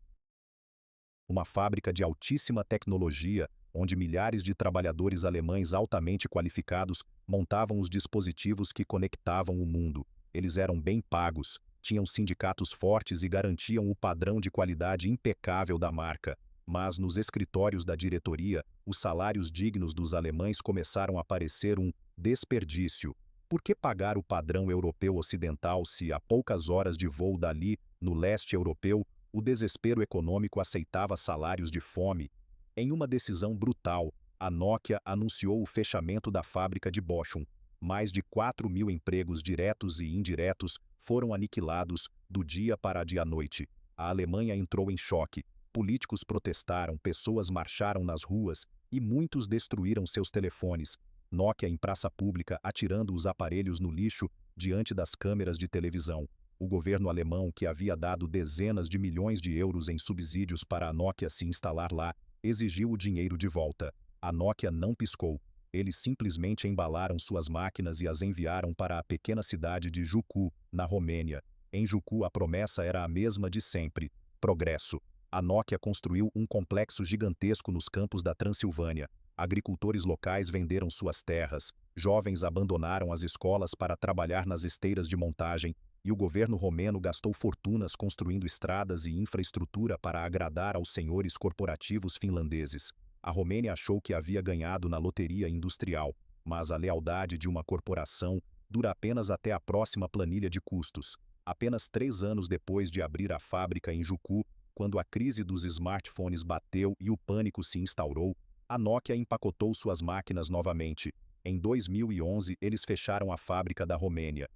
Uma fábrica de altíssima tecnologia, onde milhares de trabalhadores alemães altamente qualificados montavam os dispositivos que conectavam o mundo. Eles eram bem pagos, tinham sindicatos fortes e garantiam o padrão de qualidade impecável da marca. Mas nos escritórios da diretoria, os salários dignos dos alemães começaram a parecer um desperdício. Por que pagar o padrão europeu ocidental se, a poucas horas de voo dali, no leste europeu, o desespero econômico aceitava salários de fome? Em uma decisão brutal, a Nokia anunciou o fechamento da fábrica de Bochum. Mais de 4.000 empregos diretos e indiretos foram aniquilados do dia para a noite. A Alemanha entrou em choque. Políticos protestaram, pessoas marcharam nas ruas e muitos destruíram seus telefones. Nokia em praça pública atirando os aparelhos no lixo diante das câmeras de televisão. O governo alemão, que havia dado dezenas de milhões de euros em subsídios para a Nokia se instalar lá, exigiu o dinheiro de volta. A Nokia não piscou. Eles simplesmente embalaram suas máquinas e as enviaram para a pequena cidade de Jucu, na Romênia. Em Jucu a promessa era a mesma de sempre: progresso. A Nokia construiu um complexo gigantesco nos campos da Transilvânia. Agricultores locais venderam suas terras, jovens abandonaram as escolas para trabalhar nas esteiras de montagem, e o governo romeno gastou fortunas construindo estradas e infraestrutura para agradar aos senhores corporativos finlandeses. A Romênia achou que havia ganhado na loteria industrial, mas a lealdade de uma corporação dura apenas até a próxima planilha de custos. Apenas 3 anos depois de abrir a fábrica em Jucu, quando a crise dos smartphones bateu e o pânico se instaurou, a Nokia empacotou suas máquinas novamente. Em 2011, eles fecharam a fábrica da Romênia.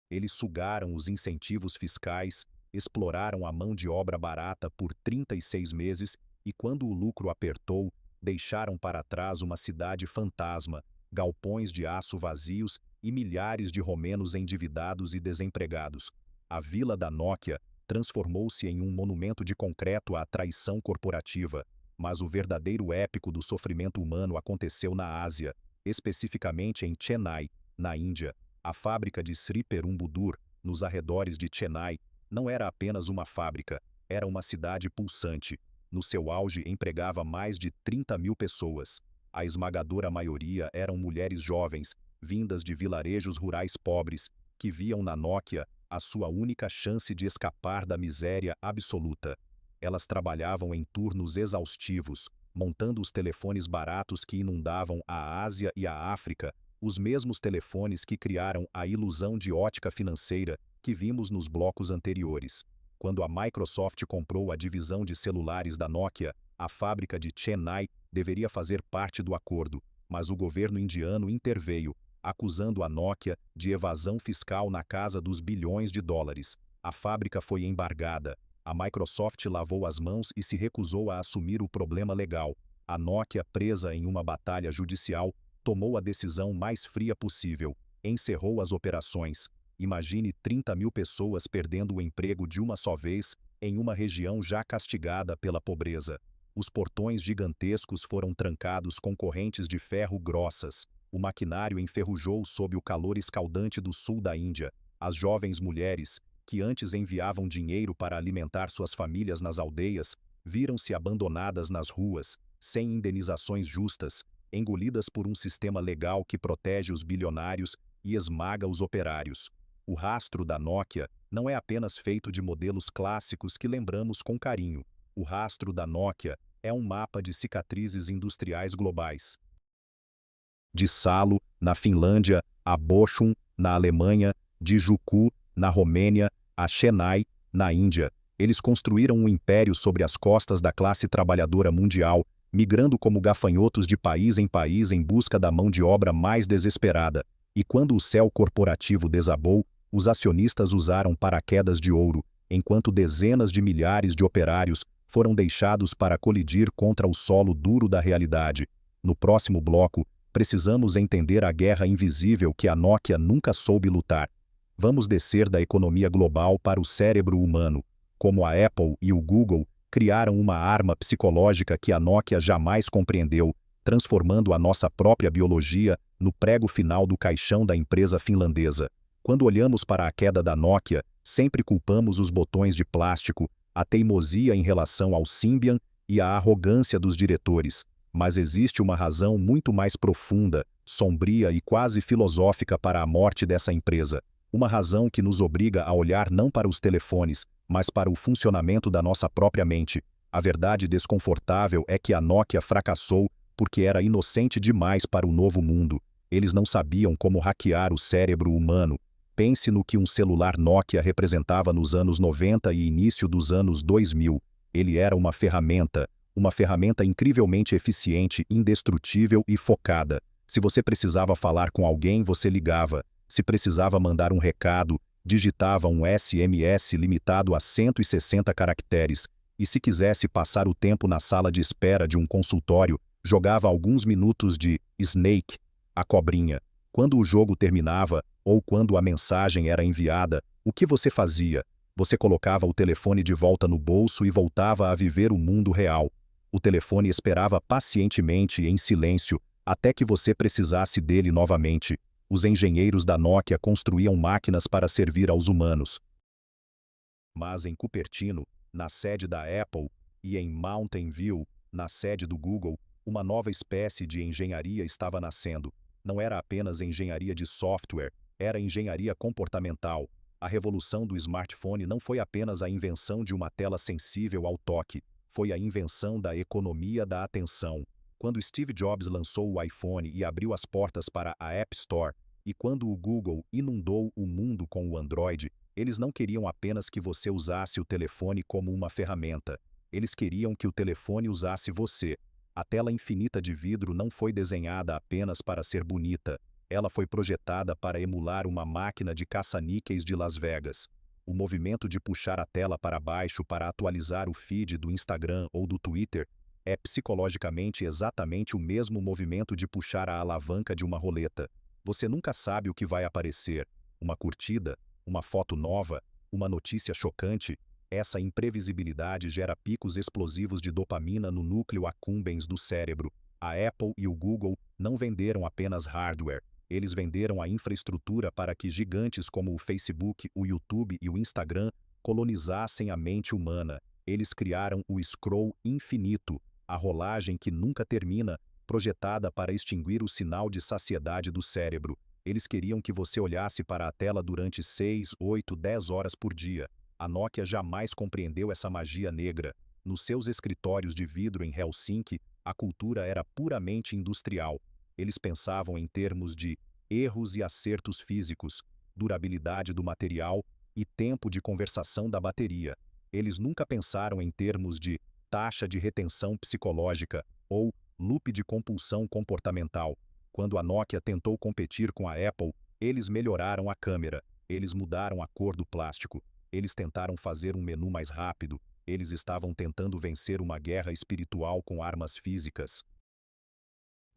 Eles sugaram os incentivos fiscais, exploraram a mão de obra barata por 36 meses e, quando o lucro apertou, deixaram para trás uma cidade fantasma, galpões de aço vazios e milhares de romenos endividados e desempregados. A vila da Nokia transformou-se em um monumento de concreto à traição corporativa, mas o verdadeiro épico do sofrimento humano aconteceu na Ásia, especificamente em Chennai, na Índia. A fábrica de Sri Perumbudur, nos arredores de Chennai, não era apenas uma fábrica, era uma cidade pulsante. No seu auge empregava mais de 30 mil pessoas. A esmagadora maioria eram mulheres jovens, vindas de vilarejos rurais pobres, que viam na Nokia a sua única chance de escapar da miséria absoluta. Elas trabalhavam em turnos exaustivos, montando os telefones baratos que inundavam a Ásia e a África, os mesmos telefones que criaram a ilusão de ótica financeira que vimos nos blocos anteriores. Quando a Microsoft comprou a divisão de celulares da Nokia, a fábrica de Chennai deveria fazer parte do acordo, mas o governo indiano interveio, acusando a Nokia de evasão fiscal na casa dos bilhões de dólares. A fábrica foi embargada. A Microsoft lavou as mãos e se recusou a assumir o problema legal. A Nokia, presa em uma batalha judicial, tomou a decisão mais fria possível. Encerrou as operações. Imagine 30 mil pessoas perdendo o emprego de uma só vez, em uma região já castigada pela pobreza. Os portões gigantescos foram trancados com correntes de ferro grossas. O maquinário enferrujou sob o calor escaldante do sul da Índia. As jovens mulheres, que antes enviavam dinheiro para alimentar suas famílias nas aldeias, viram-se abandonadas nas ruas, sem indenizações justas, engolidas por um sistema legal que protege os bilionários e esmaga os operários. O rastro da Nokia não é apenas feito de modelos clássicos que lembramos com carinho. O rastro da Nokia é um mapa de cicatrizes industriais globais. De Salo, na Finlândia, a Bochum, na Alemanha, de Jucu, na Romênia, a Chennai, na Índia. Eles construíram um império sobre as costas da classe trabalhadora mundial, migrando como gafanhotos de país em busca da mão de obra mais desesperada. E quando o céu corporativo desabou, os acionistas usaram paraquedas de ouro, enquanto dezenas de milhares de operários foram deixados para colidir contra o solo duro da realidade. No próximo bloco, precisamos entender a guerra invisível que a Nokia nunca soube lutar. Vamos descer da economia global para o cérebro humano. Como a Apple e o Google criaram uma arma psicológica que a Nokia jamais compreendeu, transformando a nossa própria biologia no prego final do caixão da empresa finlandesa. Quando olhamos para a queda da Nokia, sempre culpamos os botões de plástico, a teimosia em relação ao Symbian e a arrogância dos diretores. Mas existe uma razão muito mais profunda, sombria e quase filosófica para a morte dessa empresa. Uma razão que nos obriga a olhar não para os telefones, mas para o funcionamento da nossa própria mente. A verdade desconfortável é que a Nokia fracassou porque era inocente demais para o novo mundo. Eles não sabiam como hackear o cérebro humano. Pense no que um celular Nokia representava nos anos 90 e início dos anos 2000. Ele era uma ferramenta incrivelmente eficiente, indestrutível e focada. Se você precisava falar com alguém, você ligava. Se precisava mandar um recado, digitava um SMS limitado a 160 caracteres, e se quisesse passar o tempo na sala de espera de um consultório, jogava alguns minutos de Snake, a cobrinha. Quando o jogo terminava, ou quando a mensagem era enviada, o que você fazia? Você colocava o telefone de volta no bolso e voltava a viver o mundo real. O telefone esperava pacientemente em silêncio, até que você precisasse dele novamente. Os engenheiros da Nokia construíam máquinas para servir aos humanos. Mas em Cupertino, na sede da Apple, e em Mountain View, na sede do Google, uma nova espécie de engenharia estava nascendo. Não era apenas engenharia de software, era engenharia comportamental. A revolução do smartphone não foi apenas a invenção de uma tela sensível ao toque, foi a invenção da economia da atenção. Quando Steve Jobs lançou o iPhone e abriu as portas para a App Store, e quando o Google inundou o mundo com o Android, eles não queriam apenas que você usasse o telefone como uma ferramenta. Eles queriam que o telefone usasse você. A tela infinita de vidro não foi desenhada apenas para ser bonita. Ela foi projetada para emular uma máquina de caça-níqueis de Las Vegas. O movimento de puxar a tela para baixo para atualizar o feed do Instagram ou do Twitter é psicologicamente exatamente o mesmo movimento de puxar a alavanca de uma roleta. Você nunca sabe o que vai aparecer. Uma curtida, uma foto nova, uma notícia chocante. Essa imprevisibilidade gera picos explosivos de dopamina no núcleo accumbens do cérebro. A Apple e o Google não venderam apenas hardware. Eles venderam a infraestrutura para que gigantes como o Facebook, o YouTube e o Instagram colonizassem a mente humana. Eles criaram o scroll infinito, a rolagem que nunca termina, projetada para extinguir o sinal de saciedade do cérebro. Eles queriam que você olhasse para a tela durante 6, 8, 10 horas por dia. A Nokia jamais compreendeu essa magia negra. Nos seus escritórios de vidro em Helsinki, a cultura era puramente industrial. Eles pensavam em termos de erros e acertos físicos, durabilidade do material e tempo de conversação da bateria. Eles nunca pensaram em termos de taxa de retenção psicológica ou loop de compulsão comportamental. Quando a Nokia tentou competir com a Apple, eles melhoraram a câmera, eles mudaram a cor do plástico, eles tentaram fazer um menu mais rápido, eles estavam tentando vencer uma guerra espiritual com armas físicas.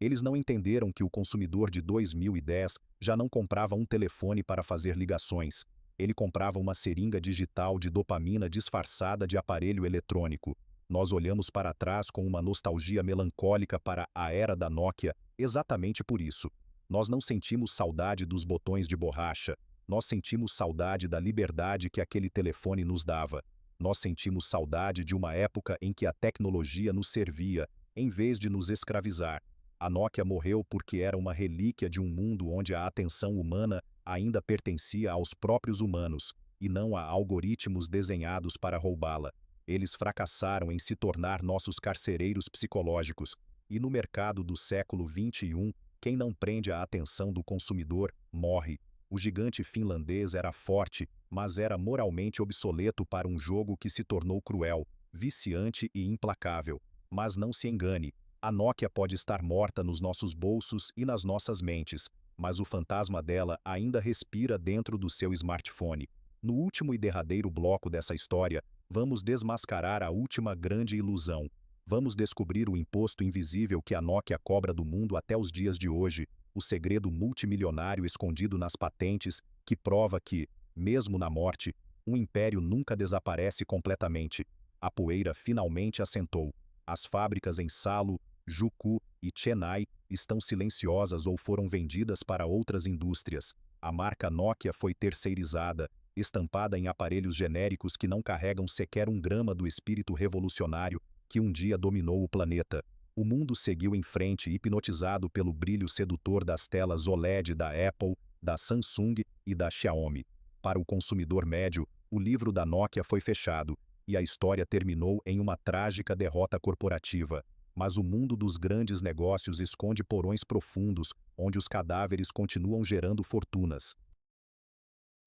Eles não entenderam que o consumidor de 2010 já não comprava um telefone para fazer ligações. Ele comprava uma seringa digital de dopamina disfarçada de aparelho eletrônico. Nós olhamos para trás com uma nostalgia melancólica para a era da Nokia, exatamente por isso. Nós não sentimos saudade dos botões de borracha. Nós sentimos saudade da liberdade que aquele telefone nos dava. Nós sentimos saudade de uma época em que a tecnologia nos servia, em vez de nos escravizar. A Nokia morreu porque era uma relíquia de um mundo onde a atenção humana ainda pertencia aos próprios humanos, e não a algoritmos desenhados para roubá-la. Eles fracassaram em se tornar nossos carcereiros psicológicos, e no mercado do século XXI, quem não prende a atenção do consumidor, morre. O gigante finlandês era forte, mas era moralmente obsoleto para um jogo que se tornou cruel, viciante e implacável. Mas não se engane, a Nokia pode estar morta nos nossos bolsos e nas nossas mentes, mas o fantasma dela ainda respira dentro do seu smartphone. No último e derradeiro bloco dessa história, vamos desmascarar a última grande ilusão. Vamos descobrir o imposto invisível que a Nokia cobra do mundo até os dias de hoje, o segredo multimilionário escondido nas patentes que prova que, mesmo na morte, um império nunca desaparece completamente. A poeira finalmente assentou. As fábricas em Salo, Juku e Chennai estão silenciosas ou foram vendidas para outras indústrias. A marca Nokia foi terceirizada, estampada em aparelhos genéricos que não carregam sequer um grama do espírito revolucionário que um dia dominou o planeta. O mundo seguiu em frente, hipnotizado pelo brilho sedutor das telas OLED da Apple, da Samsung e da Xiaomi. Para o consumidor médio, o livro da Nokia foi fechado, e a história terminou em uma trágica derrota corporativa. Mas o mundo dos grandes negócios esconde porões profundos, onde os cadáveres continuam gerando fortunas.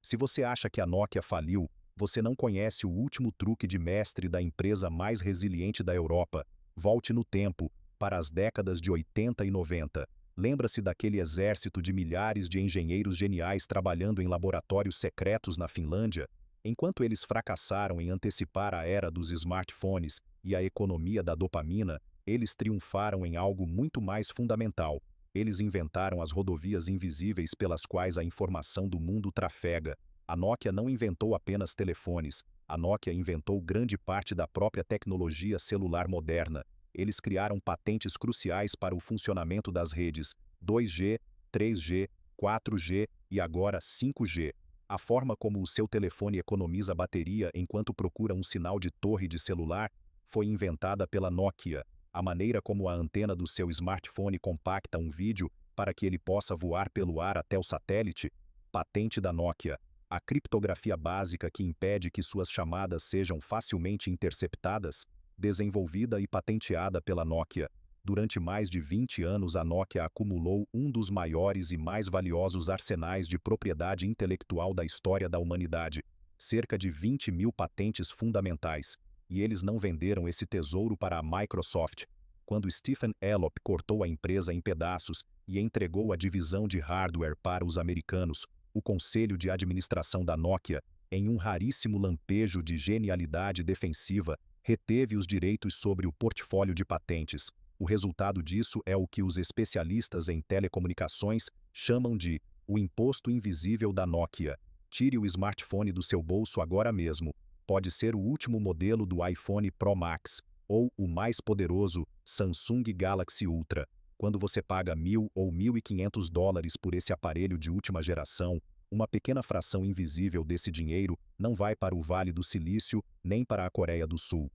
Se você acha que a Nokia faliu, você não conhece o último truque de mestre da empresa mais resiliente da Europa. Volte no tempo, para as décadas de 80 e 90. Lembra-se daquele exército de milhares de engenheiros geniais trabalhando em laboratórios secretos na Finlândia? Enquanto eles fracassaram em antecipar a era dos smartphones e a economia da dopamina, eles triunfaram em algo muito mais fundamental. Eles inventaram as rodovias invisíveis pelas quais a informação do mundo trafega. A Nokia não inventou apenas telefones. A Nokia inventou grande parte da própria tecnologia celular moderna. Eles criaram patentes cruciais para o funcionamento das redes 2G, 3G, 4G e agora 5G. A forma como o seu telefone economiza bateria enquanto procura um sinal de torre de celular foi inventada pela Nokia. A maneira como a antena do seu smartphone compacta um vídeo para que ele possa voar pelo ar até o satélite, patente da Nokia. A criptografia básica que impede que suas chamadas sejam facilmente interceptadas, desenvolvida e patenteada pela Nokia. Durante mais de 20 anos, a Nokia acumulou um dos maiores e mais valiosos arsenais de propriedade intelectual da história da humanidade, cerca de 20.000 patentes fundamentais. E eles não venderam esse tesouro para a Microsoft. Quando Stephen Elop cortou a empresa em pedaços e entregou a divisão de hardware para os americanos, o conselho de administração da Nokia, em um raríssimo lampejo de genialidade defensiva, reteve os direitos sobre o portfólio de patentes. O resultado disso é o que os especialistas em telecomunicações chamam de o imposto invisível da Nokia. Tire o smartphone do seu bolso agora mesmo. Pode ser o último modelo do iPhone Pro Max ou o mais poderoso Samsung Galaxy Ultra. Quando você paga $1.000 ou $1.500 por esse aparelho de última geração, uma pequena fração invisível desse dinheiro não vai para o Vale do Silício nem para a Coreia do Sul.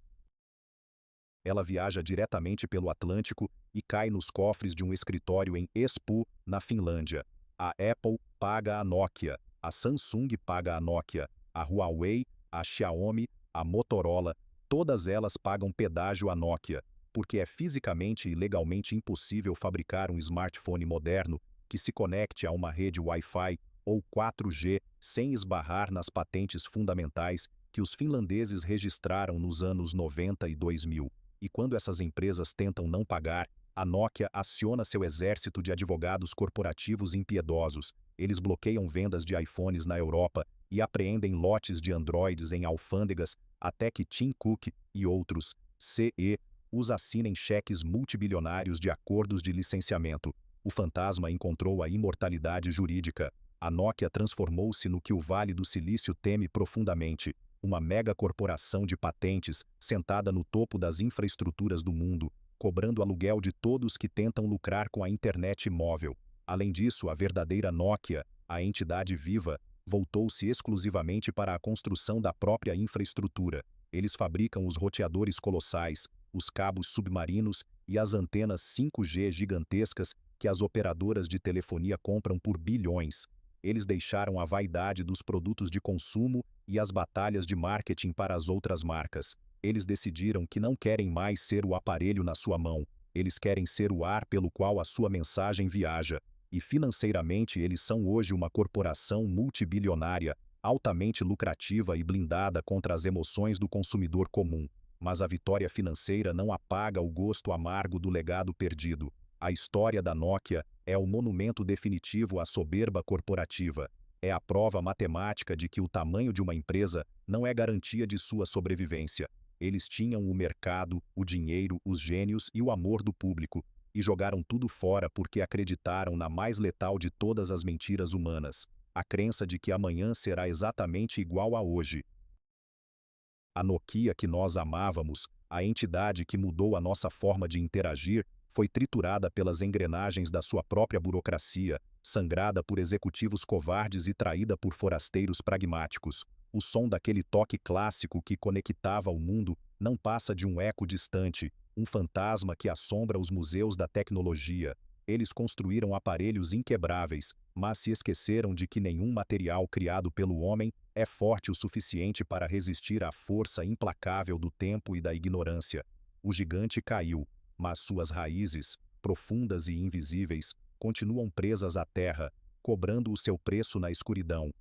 Ela viaja diretamente pelo Atlântico e cai nos cofres de um escritório em Espoo, na Finlândia. A Apple paga a Nokia, a Samsung paga a Nokia, a Huawei, a Xiaomi, a Motorola, todas elas pagam pedágio à Nokia, porque é fisicamente e legalmente impossível fabricar um smartphone moderno que se conecte a uma rede Wi-Fi ou 4G sem esbarrar nas patentes fundamentais que os finlandeses registraram nos anos 90 e 2000. E quando essas empresas tentam não pagar, a Nokia aciona seu exército de advogados corporativos impiedosos. Eles bloqueiam vendas de iPhones na Europa e apreendem lotes de Androids em alfândegas até que Tim Cook e outros, CE, os assinem cheques multibilionários de acordos de licenciamento. O fantasma encontrou a imortalidade jurídica. A Nokia transformou-se no que o Vale do Silício teme profundamente, uma megacorporação de patentes sentada no topo das infraestruturas do mundo, cobrando aluguel de todos que tentam lucrar com a internet móvel. Além disso, a verdadeira Nokia, a entidade viva, voltou-se exclusivamente para a construção da própria infraestrutura. Eles fabricam os roteadores colossais, os cabos submarinos e as antenas 5G gigantescas que as operadoras de telefonia compram por bilhões. Eles deixaram a vaidade dos produtos de consumo e as batalhas de marketing para as outras marcas. Eles decidiram que não querem mais ser o aparelho na sua mão. Eles querem ser o ar pelo qual a sua mensagem viaja. E financeiramente eles são hoje uma corporação multibilionária, altamente lucrativa e blindada contra as emoções do consumidor comum. Mas a vitória financeira não apaga o gosto amargo do legado perdido. A história da Nokia é o monumento definitivo à soberba corporativa. É a prova matemática de que o tamanho de uma empresa não é garantia de sua sobrevivência. Eles tinham o mercado, o dinheiro, os gênios e o amor do público, e jogaram tudo fora porque acreditaram na mais letal de todas as mentiras humanas, a crença de que amanhã será exatamente igual a hoje. A Nokia que nós amávamos, a entidade que mudou a nossa forma de interagir, foi triturada pelas engrenagens da sua própria burocracia, sangrada por executivos covardes e traída por forasteiros pragmáticos. O som daquele toque clássico que conectava o mundo não passa de um eco distante, um fantasma que assombra os museus da tecnologia. Eles construíram aparelhos inquebráveis, mas se esqueceram de que nenhum material criado pelo homem é forte o suficiente para resistir à força implacável do tempo e da ignorância. O gigante caiu, mas suas raízes, profundas e invisíveis, continuam presas à terra, cobrando o seu preço na escuridão.